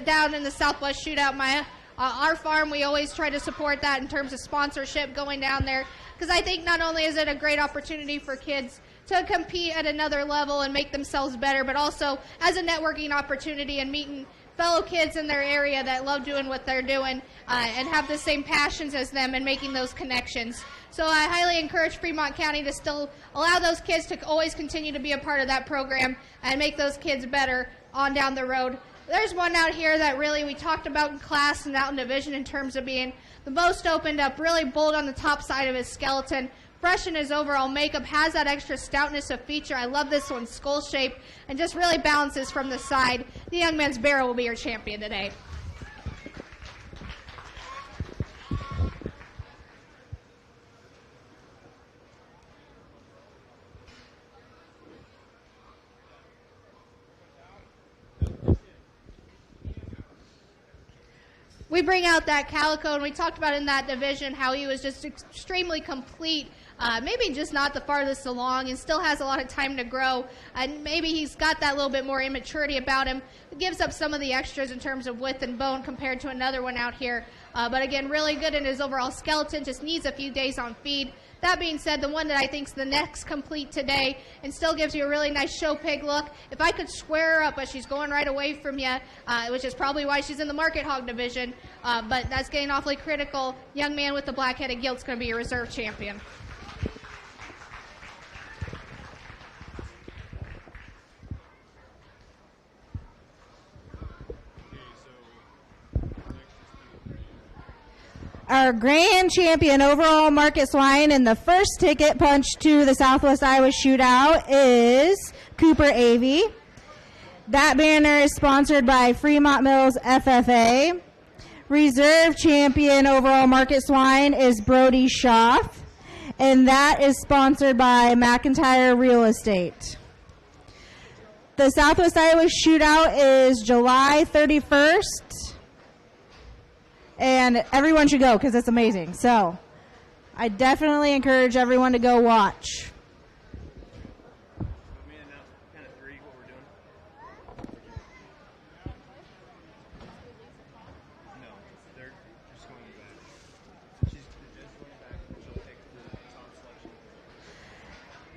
down in the Southwest Shootout, our farm, we always try to support that in terms of sponsorship going down there, because I think not only is it a great opportunity for kids to compete at another level and make themselves better, but also as a networking opportunity and meeting fellow kids in their area that love doing what they're doing and have the same passions as them and making those connections. So I highly encourage Fremont County to still allow those kids to always continue to be a part of that program and make those kids better on down the road. There's one out here that really we talked about in class and out in division in terms of being the most opened up, really bold on the top side of his skeleton. Fresh in his overall makeup, has that extra stoutness of feature. I love this one, skull shape, and just really balances from the side. The young man's barrel will be your champion today. We bring out that calico, and we talked about in that division how he was just extremely complete, maybe just not the farthest along and still has a lot of time to grow, and maybe he's got that little bit more immaturity about him. It gives up some of the extras in terms of width and bone compared to another one out here, but again, really good in his overall skeleton, just needs a few days on feed. That being said, the one that I think is the next complete today and still gives you a really nice show pig look. If I could square her up, but she's going right away from you, which is probably why she's in the market hog division, but that's getting awfully critical. Young man with the black-headed gilt's going to be your reserve champion. Our grand champion overall Market Swine and the first ticket punch to the Southwest Iowa Shootout is Cooper Avey. That banner is sponsored by Fremont Mills FFA. Reserve champion overall Market Swine is Brody Schaff, and that is sponsored by McIntyre Real Estate. The Southwest Iowa Shootout is July 31st. And everyone should go because it's amazing. So I definitely encourage everyone to go watch.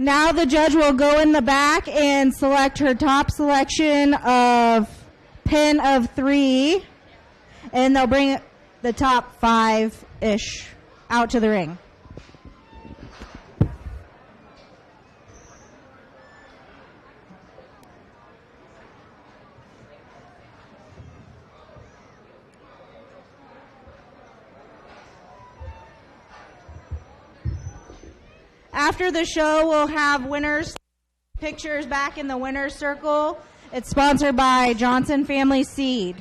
Now the judge will go in the back and select her top selection of pin of 3, and they'll bring the top 5-ish out to the ring. After the show, we'll have winners' pictures back in the winner's circle. It's sponsored by Johnson Family Seed.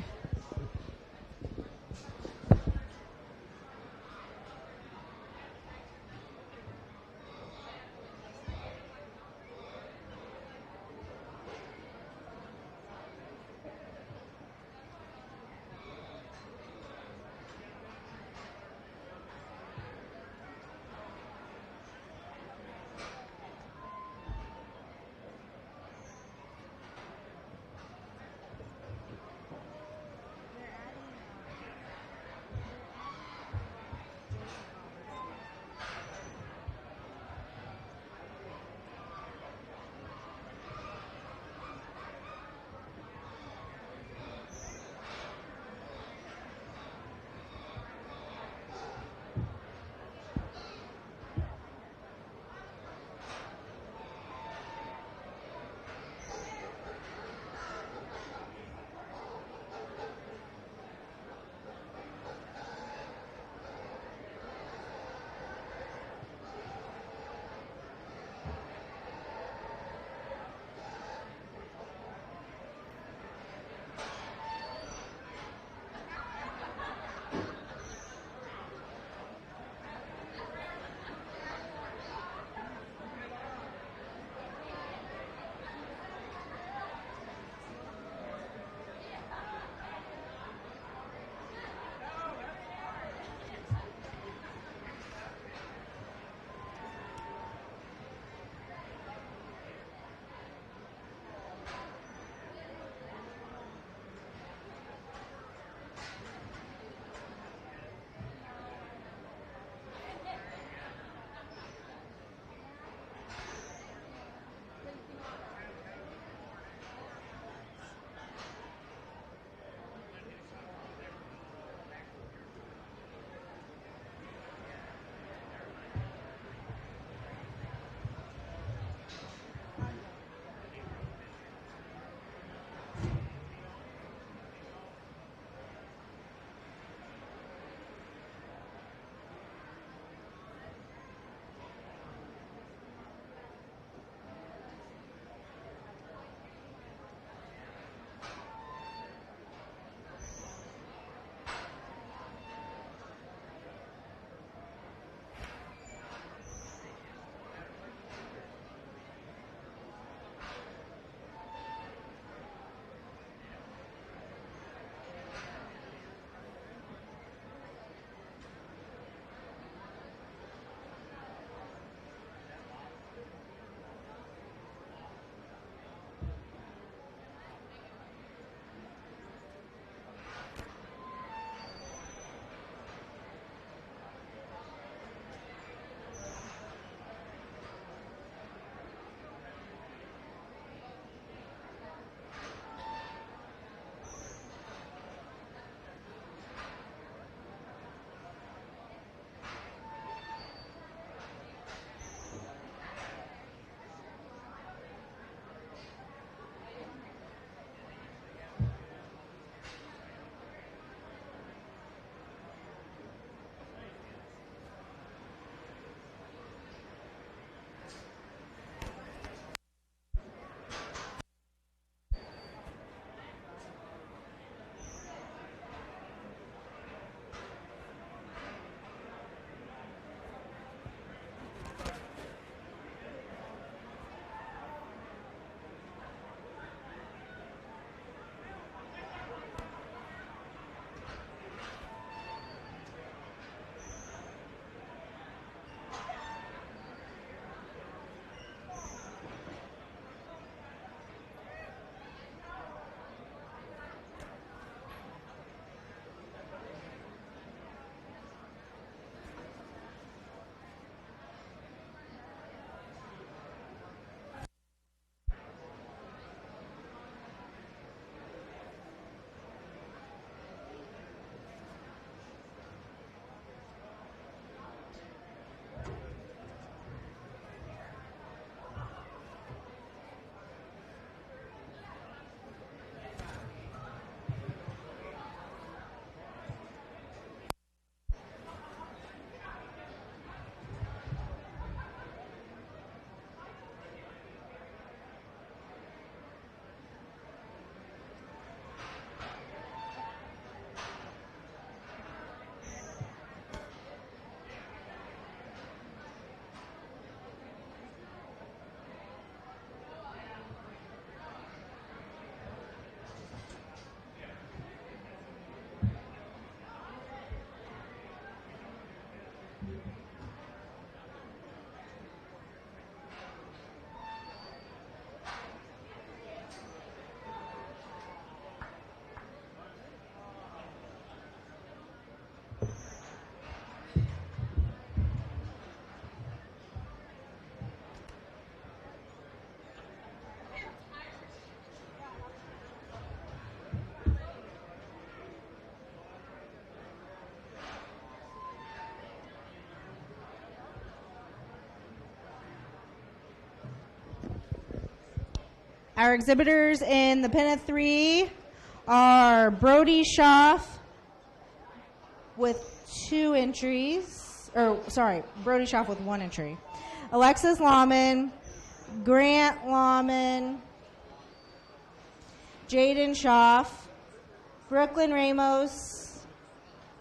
Our exhibitors in the pen of 3 are Brody Schaff with 2 entries. Brody Schaff with 1 entry. Alexis Lahman, Grant Lahman, Jaden Schaff, Brooklyn Ramos,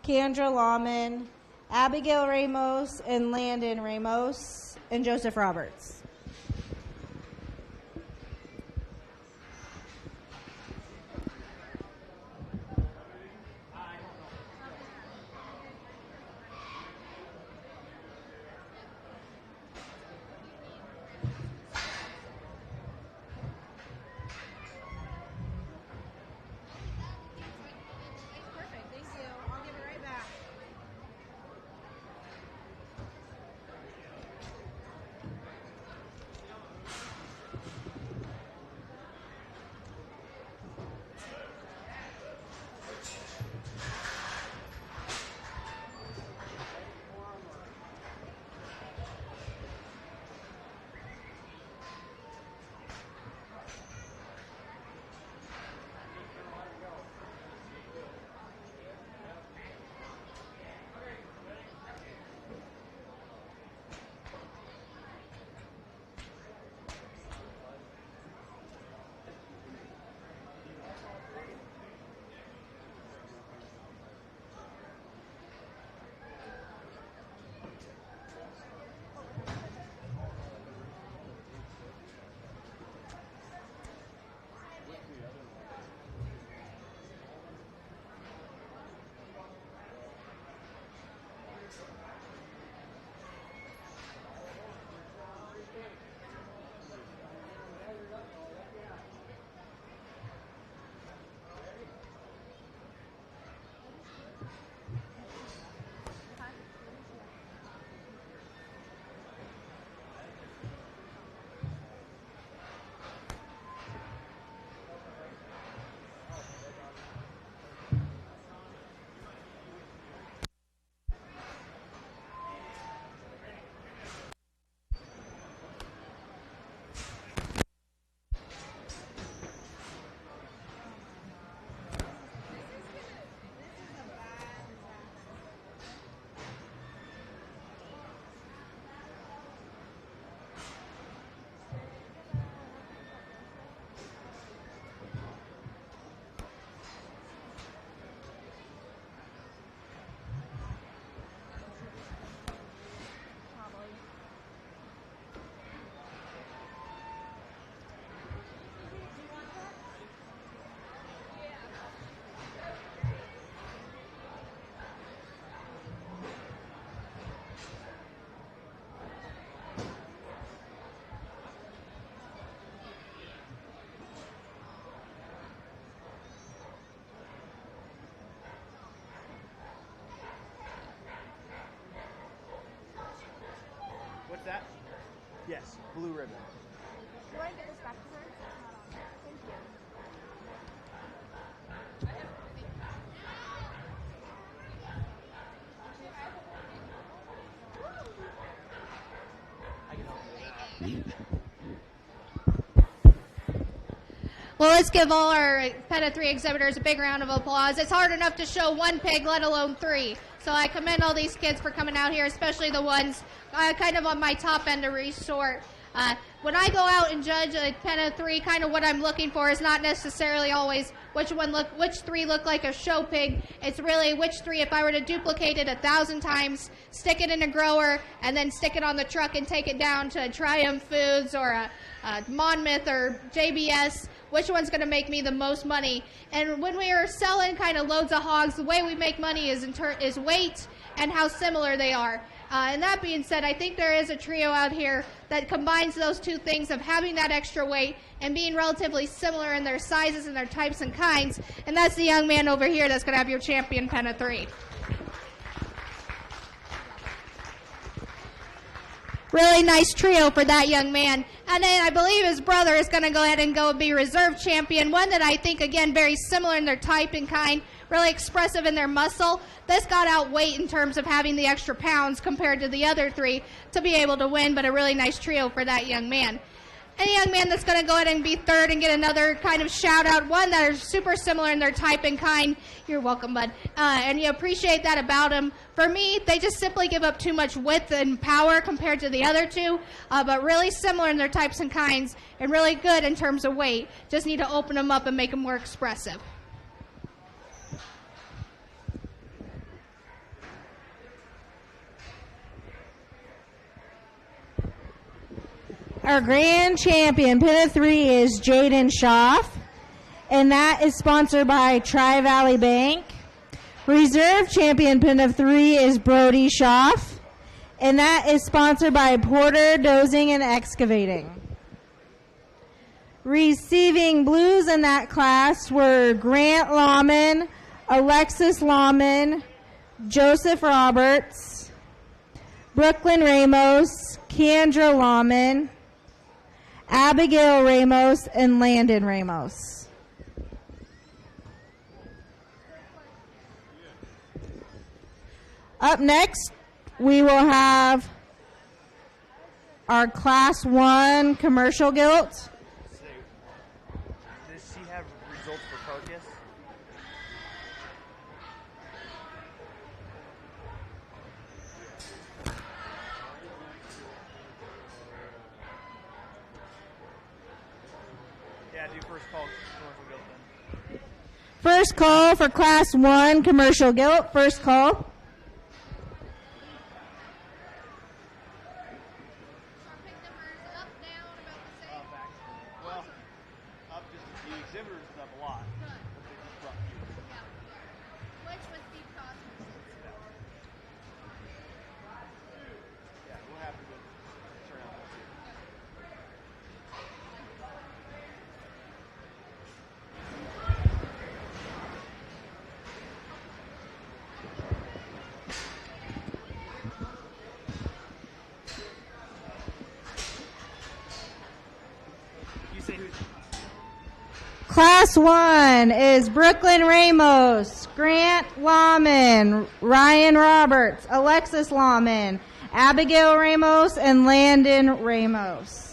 Kendra Lahman, Abigail Ramos, and Landon Ramos, and Joseph Roberts. What's that? Yes, blue ribbon. Do I get this back to her? It's not on there. Thank you. Well, let's give all our pen of 3 exhibitors a big round of applause. It's hard enough to show 1 pig, let alone 3. So I commend all these kids for coming out here, especially the ones kind of on my top end of resort. When I go out and judge a pen of 3, kind of what I'm looking for is not necessarily always which 3 look like a show pig. It's really which 3, if I were to duplicate it 1,000 times, stick it in a grower, and then stick it on the truck and take it down to Triumph Foods or a Monmouth or JBS, which one's going to make me the most money? And when we are selling kind of loads of hogs, the way we make money is is weight and how similar they are. And that being said, I think there is a trio out here that combines those two things of having that extra weight and being relatively similar in their sizes and their types and kinds. And that's the young man over here that's going to have your champion pen of 3. Really nice trio for that young man. And then I believe his brother is going to go ahead and go be reserve champion, one that I think, again, very similar in their type and kind, really expressive in their muscle. This got out weight in terms of having the extra pounds compared to the other 3 to be able to win, but a really nice trio for that young man. And a young man that's going to go ahead and be third and get another kind of shout-out, one that are super similar in their type and kind. You're welcome, bud. And you appreciate that about them. For me, they just simply give up too much width and power compared to the other two, but really similar in their types and kinds and really good in terms of weight. Just need to open them up and make them more expressive. Our grand champion, pin of 3, is Jaden Schaff, and that is sponsored by Tri-Valley Bank. Reserve champion, pin of 3, is Brody Schaff, and that is sponsored by Porter Dozing and Excavating. Receiving blues in that class were Grant Lawman, Alexis Lawman, Joseph Roberts, Brooklyn Ramos, Kendra Lawman, Abigail Ramos, and Landon Ramos. Up next, we will have our Class 1 commercial gilt. Does she have results for carcass? Yeah, do first call commercial guild then. First call for Class 1 commercial gilt. First call. Well, up just the exhibitors is up a lot. But they just brought you. Which was Steve Cosmos. Yeah, we'll have to turn out. You say who's Class 1 is Brooklyn Ramos, Grant Lawman, Ryan Roberts, Alexis Lawman, Abigail Ramos, and Landon Ramos.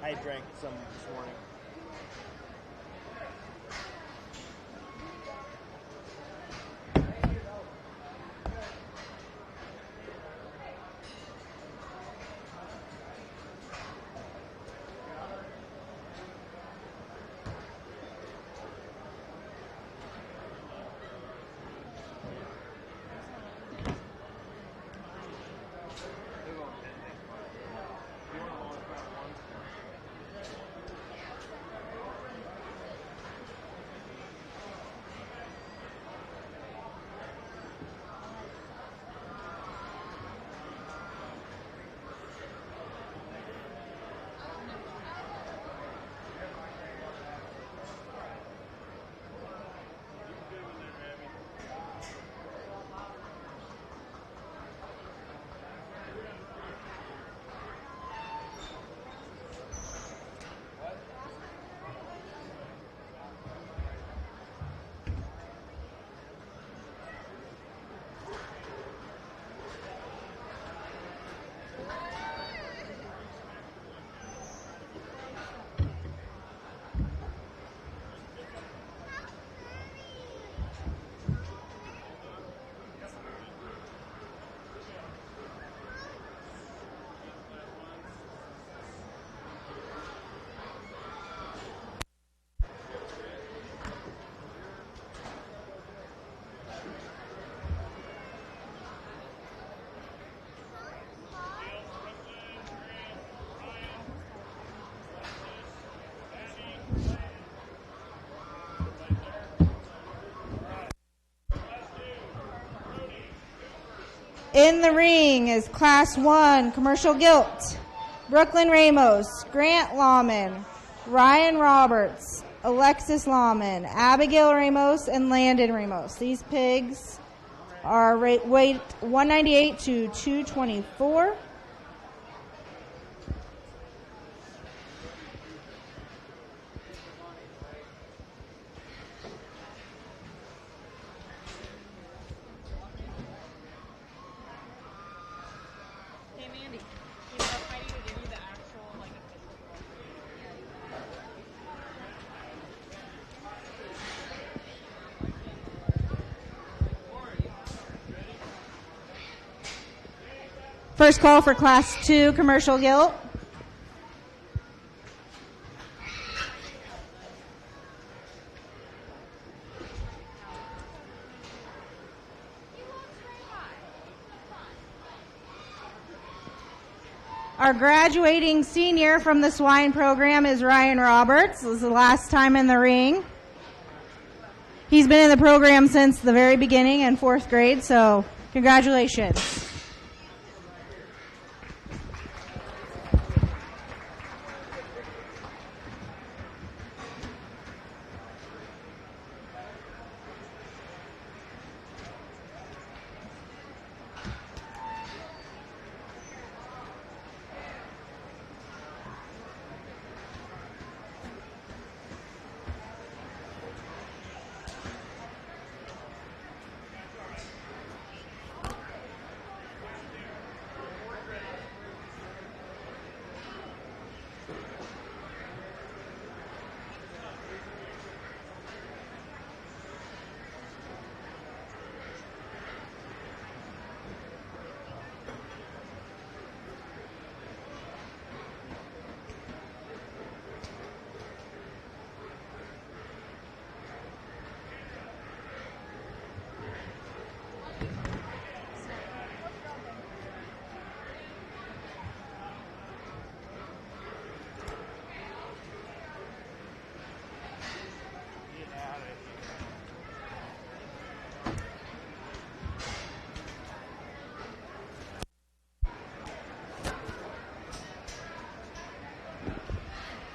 I drank some this morning. In the ring is Class 1 commercial gilt, Brooklyn Ramos, Grant Lawman, Ryan Roberts, Alexis Lawman, Abigail Ramos, and Landon Ramos. These pigs are weight 198 to 224. First call for Class 2 commercial gilt. Our graduating senior from the Swine program is Ryan Roberts. This is the last time in the ring. He's been in the program since the very beginning in 4th grade, so congratulations.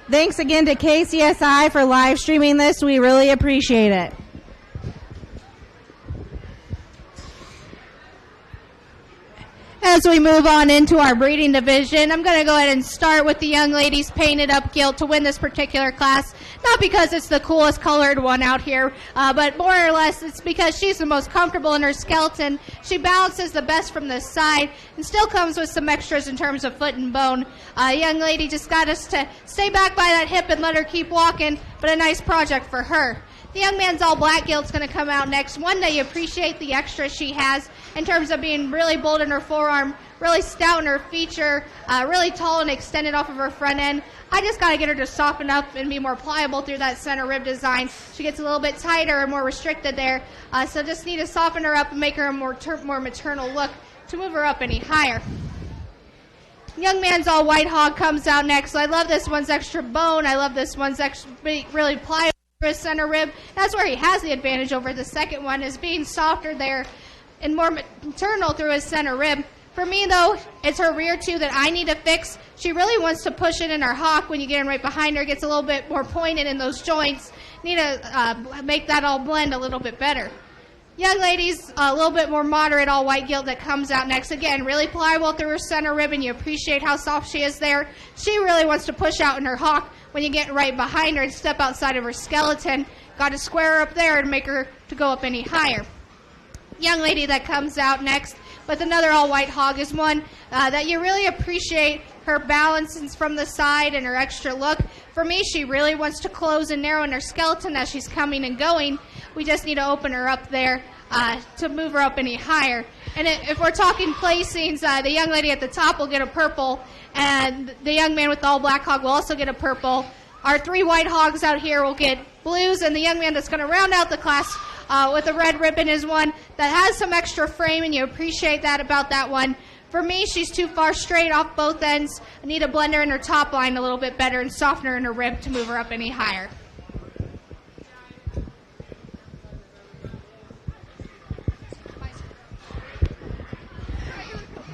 Thanks again to KCSI for live streaming this. We really appreciate it. As we move on into our breeding division, I'm going to go ahead and start with the young ladies painted up gilt to win this particular class. Not because it's the coolest colored one out here, but more or less it's because she's the most comfortable in her skeleton. She balances the best from the side and still comes with some extras in terms of foot and bone. Young lady just got us to stay back by that hip and let her keep walking, but a nice project for her. The young man's all black gilt's going to come out next. One day you appreciate the extra she has in terms of being really bold in her forearm, really stout in her feature, really tall and extended off of her front end. I just got to get her to soften up and be more pliable through that center rib design. She gets a little bit tighter and more restricted there, so just need to soften her up and make her a more maternal look to move her up any higher. Young man's all white hog comes out next. I love this one's extra bone. I love this one's extra really pliable. His center rib. That's where he has the advantage over the second one, is being softer there and more maternal through his center rib. For me, though, it's her rear too that I need to fix. She really wants to push it in her hock when you get in right behind her. It gets a little bit more pointed in those joints. Need to make that all blend a little bit better. Young ladies, a little bit more moderate all white gilt that comes out next. Again, really pliable through her center rib, and you appreciate how soft she is there. She really wants to push out in her hock when you get right behind her and step outside of her skeleton. Got to square her up there and make her to go up any higher. Young lady that comes out next with another all white hog is one that you really appreciate her balance from the side and her extra look. For me, she really wants to close and narrow in her skeleton as she's coming and going. We just need to open her up there to move her up any higher. And if we're talking placings, the young lady at the top will get a purple, and the young man with the all black hog will also get a purple. Our three white hogs out here will get blues, and the young man that's going to round out the class with a red ribbon is one that has some extra frame, and you appreciate that about that one. For me, she's too far straight off both ends. I need to blend her in her top line a little bit better and soften her in her rib to move her up any higher.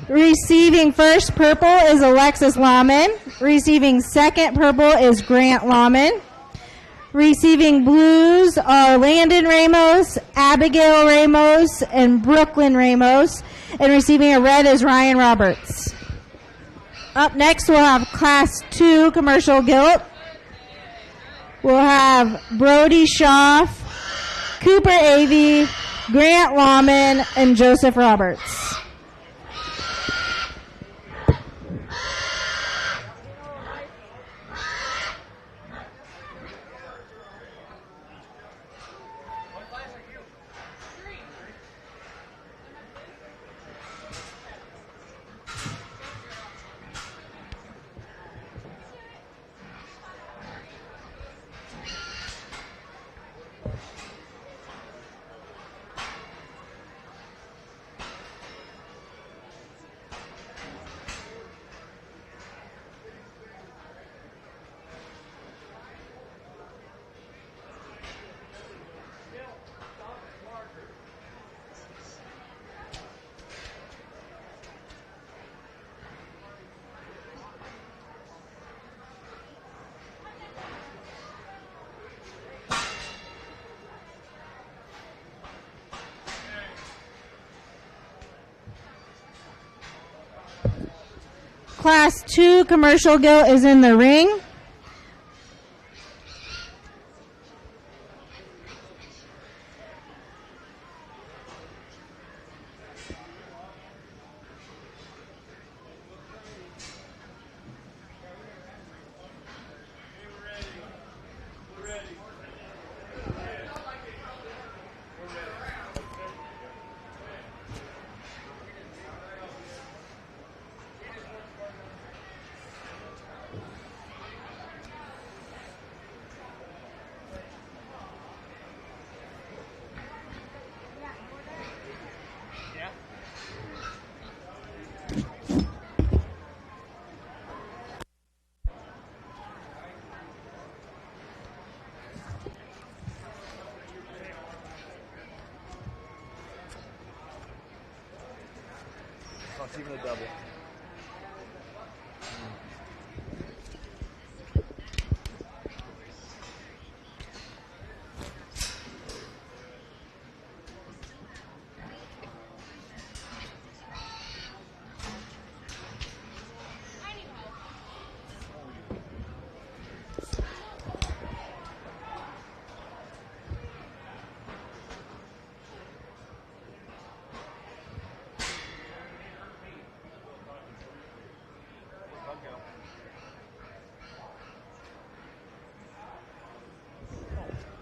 Receiving first purple is Alexis Lahman. Receiving second purple is Grant Lahman. Receiving blues are Landon Ramos, Abigail Ramos, and Brooklyn Ramos. And receiving a red is Ryan Roberts. Up next, we'll have Class 2 Commercial Gilt. We'll have Brody Schaff, Cooper Avey, Grant Lawman, and Joseph Roberts. Class 2 Commercial Gilt is in the ring. It's even a double.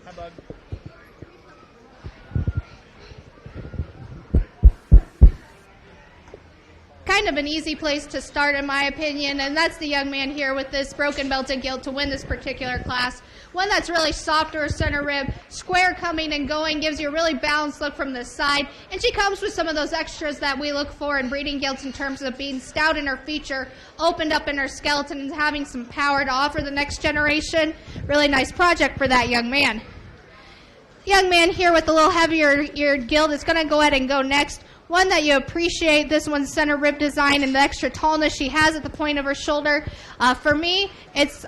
Hi, bud. Kind of an easy place to start, in my opinion, and that's the young man here with this broken belted gilt to win this particular class. One that's really soft to her center rib, square coming and going, gives you a really balanced look from the side, and she comes with some of those extras that we look for in breeding gilts in terms of being stout in her feature, opened up in her skeleton, and having some power to offer the next generation. Really nice project for that young man. Young man here with a little heavier eared gilt is going to go ahead and go next. One that you appreciate, this one's center rib design and the extra tallness she has at the point of her shoulder. For me, it's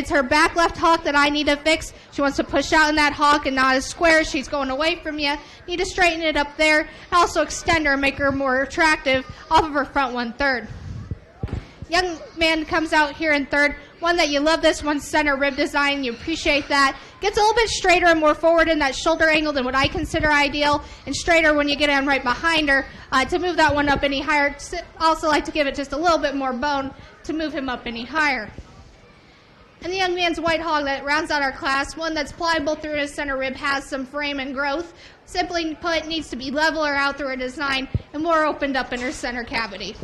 her back left hawk that I need to fix. She wants to push out in that hawk and not as square. She's going away from you. Need to straighten it up there. And also extend her and make her more attractive off of her front 1/3. Young man comes out here in third. One that you love, this one's center rib design. You appreciate that. Gets a little bit straighter and more forward in that shoulder angle than what I consider ideal, and straighter when you get on right behind her to move that one up any higher. Also like to give it just a little bit more bone to move him up any higher. And the young man's white hog that rounds out our class, one that's pliable through his center rib, has some frame and growth. Simply put, needs to be leveler out through her design and more opened up in her center cavity.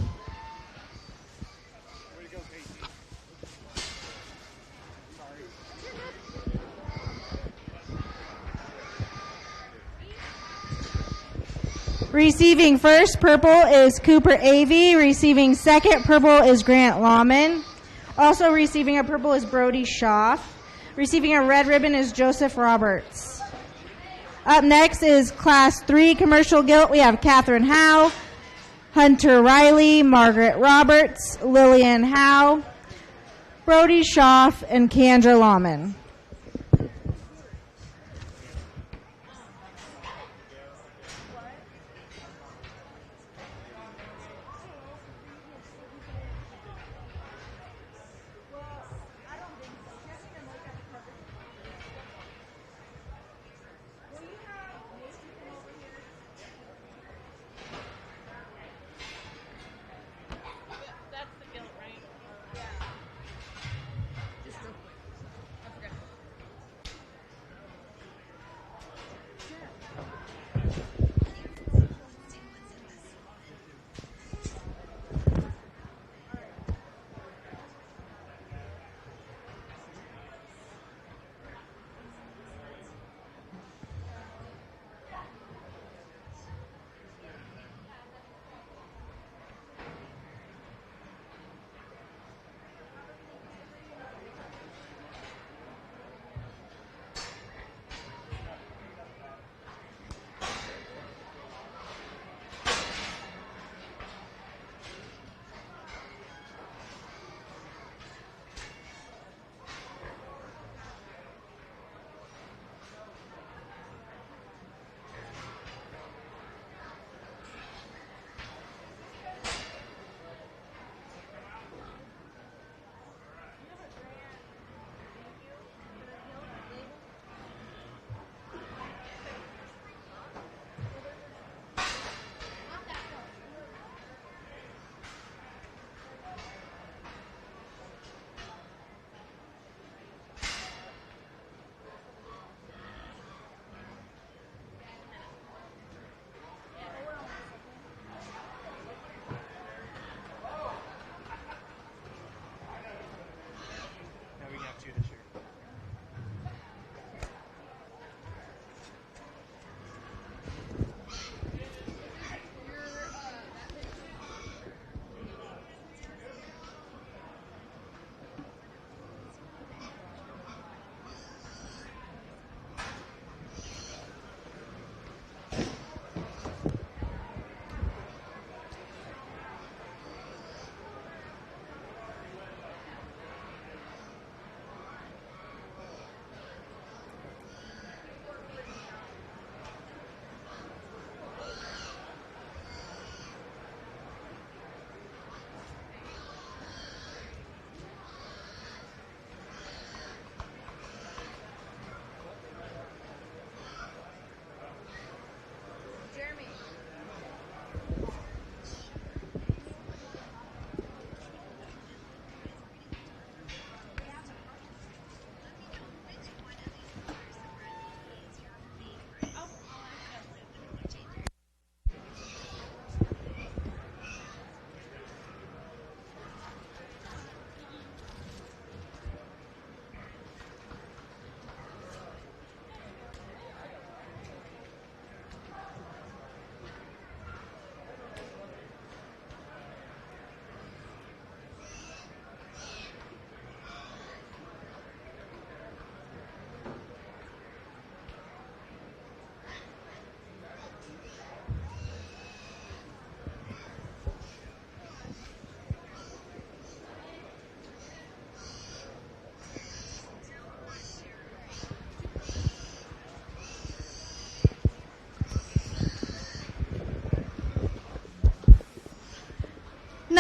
Receiving first purple is Cooper Avey. Receiving second purple is Grant Lawman. Also receiving a purple is Brody Schaff. Receiving a red ribbon is Joseph Roberts. Up next is Class 3 Commercial Gilt. We have Catherine Howe, Hunter Riley, Margaret Roberts, Lillian Howe, Brody Schaff, and Kendra Lawman.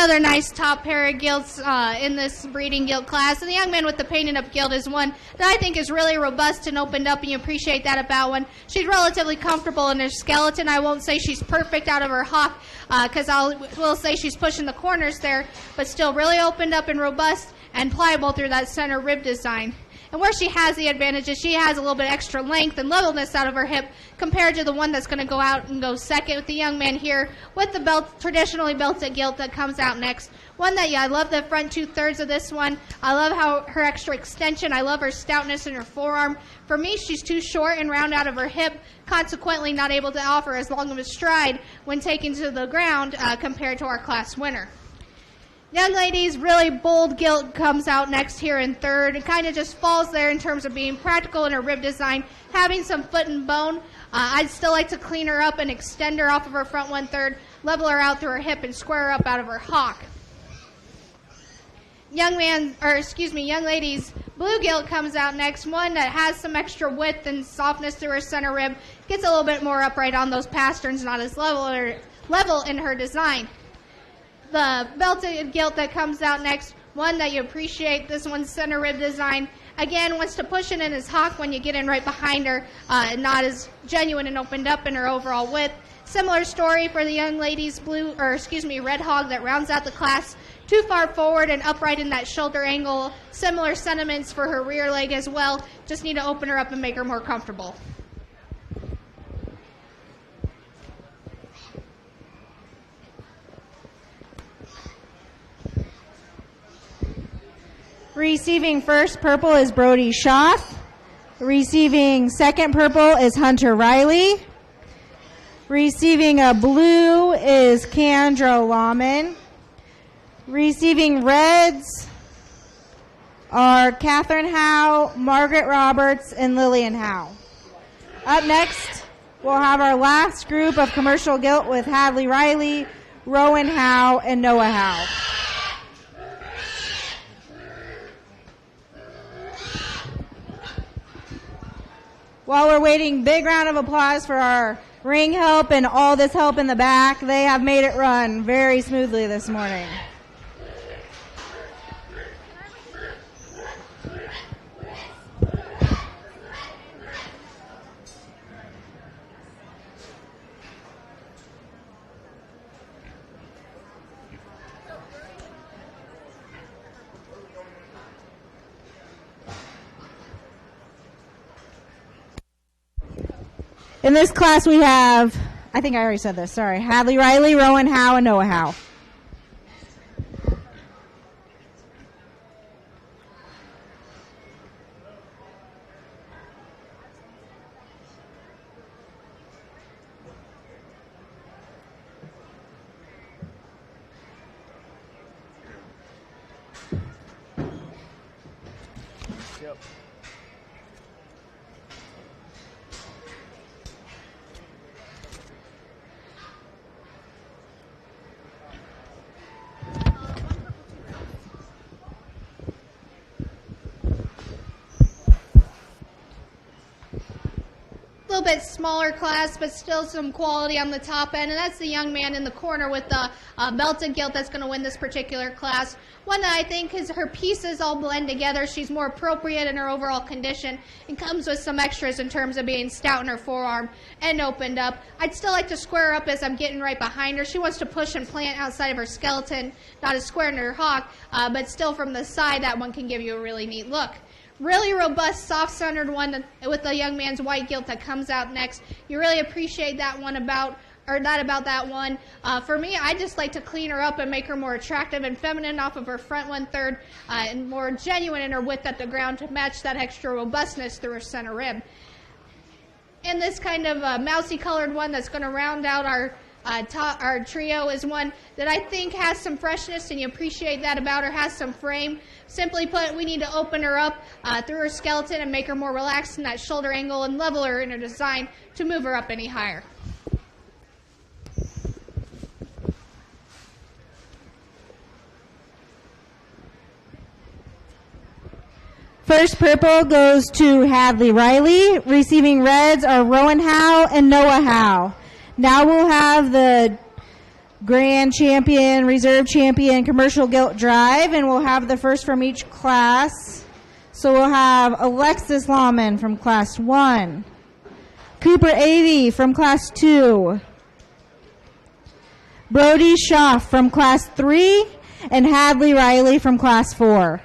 Another nice top pair of gilts in this breeding gilt class. And the young man with the painted up gilt is one that I think is really robust and opened up, and you appreciate that about one. She's relatively comfortable in her skeleton. I won't say she's perfect out of her hock, because will say she's pushing the corners there, but still really opened up and robust and pliable through that center rib design. And where she has the advantage is she has a little bit extra length and levelness out of her hip compared to the one that's going to go out and go second with the young man here with the belt, traditionally belted gilt that comes out next. One that, I love the front 2/3 of this one. I love how her extra extension. I love her stoutness in her forearm. For me, she's too short and round out of her hip, consequently not able to offer as long of a stride when taken to the ground compared to our class winner. Young ladies, really bold gilt comes out next here in third. It kind of just falls there in terms of being practical in her rib design, having some foot and bone. I'd still like to clean her up and extend her off of her front 1/3, level her out through her hip, and square her up out of her hock. Young ladies, blue gilt comes out next. One that has some extra width and softness through her center rib, gets a little bit more upright on those pasterns, not as level in her design. The belted gilt that comes out next, one that you appreciate, this one's center rib design. Again, wants to push it in his hock when you get in right behind her, not as genuine and opened up in her overall width. Similar story for the young ladies, red hog that rounds out the class. Too far forward and upright in that shoulder angle. Similar sentiments for her rear leg as well. Just need to open her up and make her more comfortable. Receiving first purple is Brody Schaff. Receiving second purple is Hunter Riley. Receiving a blue is Kendra Lawman. Receiving reds are Catherine Howe, Margaret Roberts, and Lillian Howe. Up next, we'll have our last group of commercial gilt with Hadley Riley, Rowan Howe, and Noah Howe. While we're waiting, big round of applause for our ring help and all this help in the back. They have made it run very smoothly this morning. In this class we have, I think I already said this, sorry, Hadley Riley, Rowan Howe, and Noah Howe. Yep. A little bit smaller class, but still some quality on the top end, and that's the young man in the corner with the belted gilt that's going to win this particular class. One that I think is her pieces all blend together. She's more appropriate in her overall condition and comes with some extras in terms of being stout in her forearm and opened up. I'd still like to square her up as I'm getting right behind her. She wants to push and plant outside of her skeleton, not as square in her hock, but still from the side, that one can give you a really neat look. Really robust, soft-centered one with the young man's white gilt that comes out next. You really appreciate that one about that one. For me, I just like to clean her up and make her more attractive and feminine off of her front 1/3 and more genuine in her width at the ground to match that extra robustness through her center rib. And this kind of mousy colored one that's going to round out our trio is one that I think has some freshness, and you appreciate that about her, has some frame. Simply put, we need to open her up through her skeleton and make her more relaxed in that shoulder angle and level her in her design to move her up any higher. First purple goes to Hadley Riley. Receiving reds are Rowan Howe and Noah Howe. Now we'll have the grand champion, reserve champion, commercial gilt drive, and we'll have the first from each class. So we'll have Alexis Lawman from Class 1, Cooper Avey from Class 2, Brody Schaff from Class 3, and Hadley Riley from Class 4.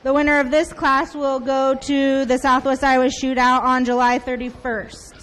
The winner of this class will go to the Southwest Iowa Shootout on July 31st.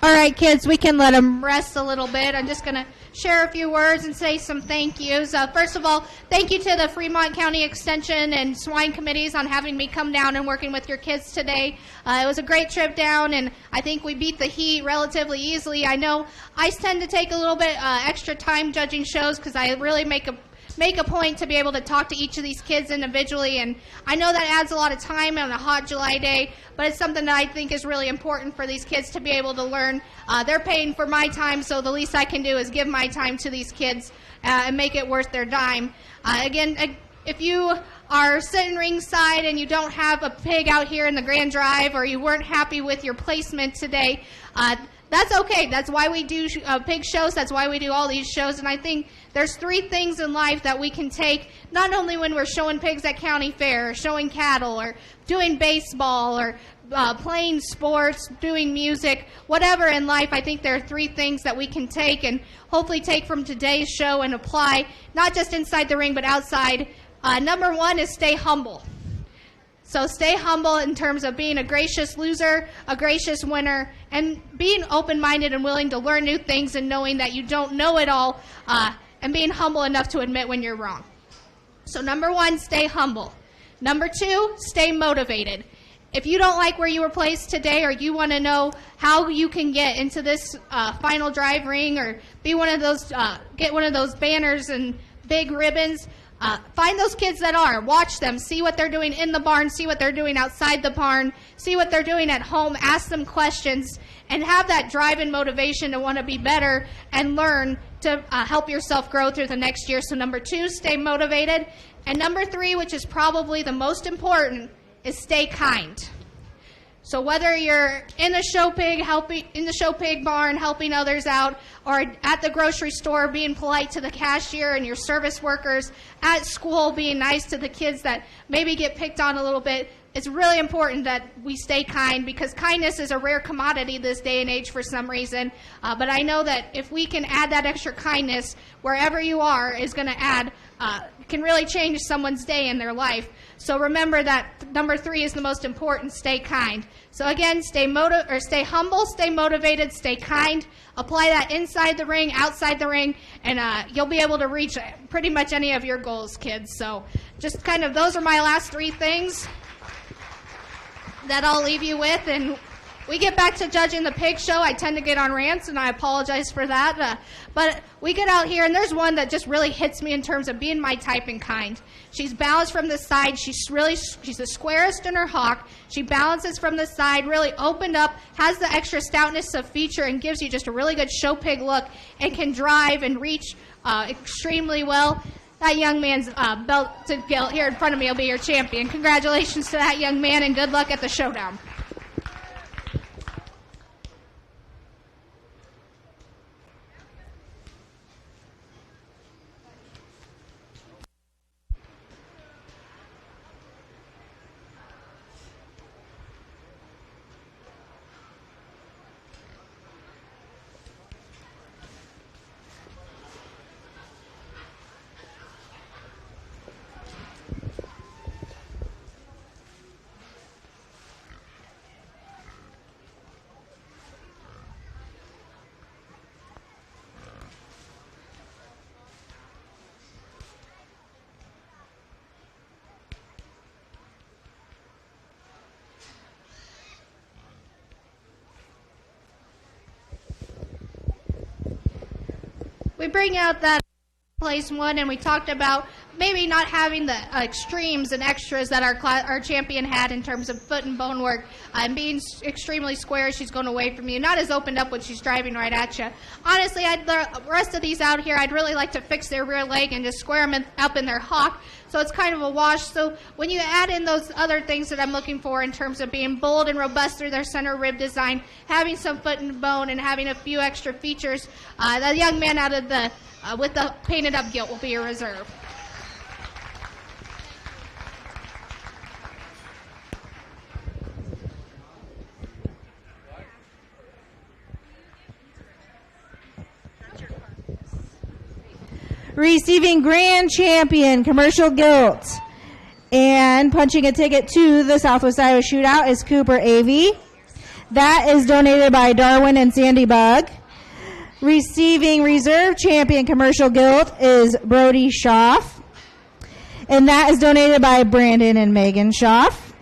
All right, kids, we can let them rest a little bit. I'm just going to share a few words and say some thank yous. First of all, thank you to the Fremont County Extension and Swine committees on having me come down and working with your kids today. It was a great trip down, and I think we beat the heat relatively easily. I know I tend to take a little bit extra time judging shows because I really make a point to be able to talk to each of these kids individually, and I know that adds a lot of time on a hot July day, but it's something that I think is really important for these kids to be able to learn. They're paying for my time, so the least I can do is give my time to these kids and make it worth their dime. Again, if you are sitting ringside and you don't have a pig out here in the Grand Drive, or you weren't happy with your placement today, that's okay. That's why we do pig shows. That's why we do all these shows. And I think there's three things in life that we can take, not only when we're showing pigs at county fair, or showing cattle, or doing baseball, or playing sports, doing music, whatever in life. I think there are three things that we can take and hopefully take from today's show and apply, not just inside the ring, but outside. Number one is stay humble. So stay humble in terms of being a gracious loser, a gracious winner, and being open-minded and willing to learn new things and knowing that you don't know it all, and being humble enough to admit when you're wrong. So number one, stay humble. Number two, stay motivated. If you don't like where you were placed today, or you want to know how you can get into this final drive ring, or be one of those, get one of those banners and big ribbons, find those kids that are. Watch them. See what they're doing in the barn. See what they're doing outside the barn. See what they're doing at home. Ask them questions. And have that drive and motivation to want to be better and learn to help yourself grow through the next year. So number two, stay motivated. And number three, which is probably the most important, is stay kind. So whether you're in the show pig barn helping others out, or at the grocery store being polite to the cashier and your service workers, at school being nice to the kids that maybe get picked on a little bit, it's really important that we stay kind, because kindness is a rare commodity this day and age for some reason. But I know that if we can add that extra kindness wherever you are, is going to add, can really change someone's day in their life. So remember that number three is the most important, stay kind. So again, stay humble, stay motivated, stay kind. Apply that inside the ring, outside the ring, and you'll be able to reach pretty much any of your goals, kids. So just kind of, those are my last three things that I'll leave you with. And we get back to judging the pig show. I tend to get on rants, and I apologize for that. But we get out here, and there's one that just really hits me in terms of being my type and kind. She's balanced from the side. She's the squarest in her hock. She balances from the side, really opened up, has the extra stoutness of feature, and gives you just a really good show pig look, and can drive and reach extremely well. That young man's belt to get here in front of me will be your champion. Congratulations to that young man, and good luck at the showdown. we bring out that place one, and we talked about maybe not having the extremes and extras that our champion had in terms of foot and bone work, and being extremely square. She's going away from you, not as opened up when she's driving right at you. Honestly, the rest of these out here, I'd really like to fix their rear leg and just square them up in their hock, so it's kind of a wash. So when you add in those other things that I'm looking for in terms of being bold and robust through their center rib design, having some foot and bone, and having a few extra features, the young man out of the with the painted up gilt will be a reserve. Receiving grand champion commercial gilt and punching a ticket to the Southwest Iowa Shootout is Cooper Avey. That is donated by Darwin and Sandy Bug. Receiving reserve champion commercial gilt is Brody Schaff, and that is donated by Brandon and Megan Schaff.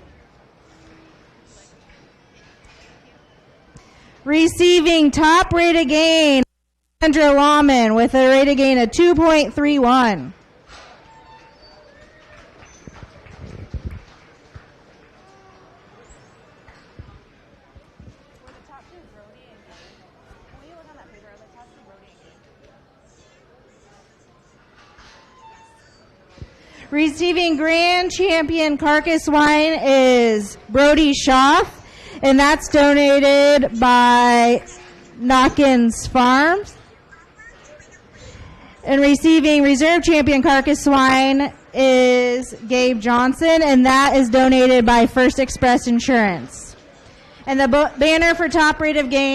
Receiving top rate of gain, Sandra Lawman with a rate of gain of 2.31. Receiving grand champion carcass swine is Brody Schaff, and that's donated by Knockins Farms. And receiving reserve champion carcass swine is Gabe Johnson, and that is donated by First Express Insurance. And the banner for top rate of gain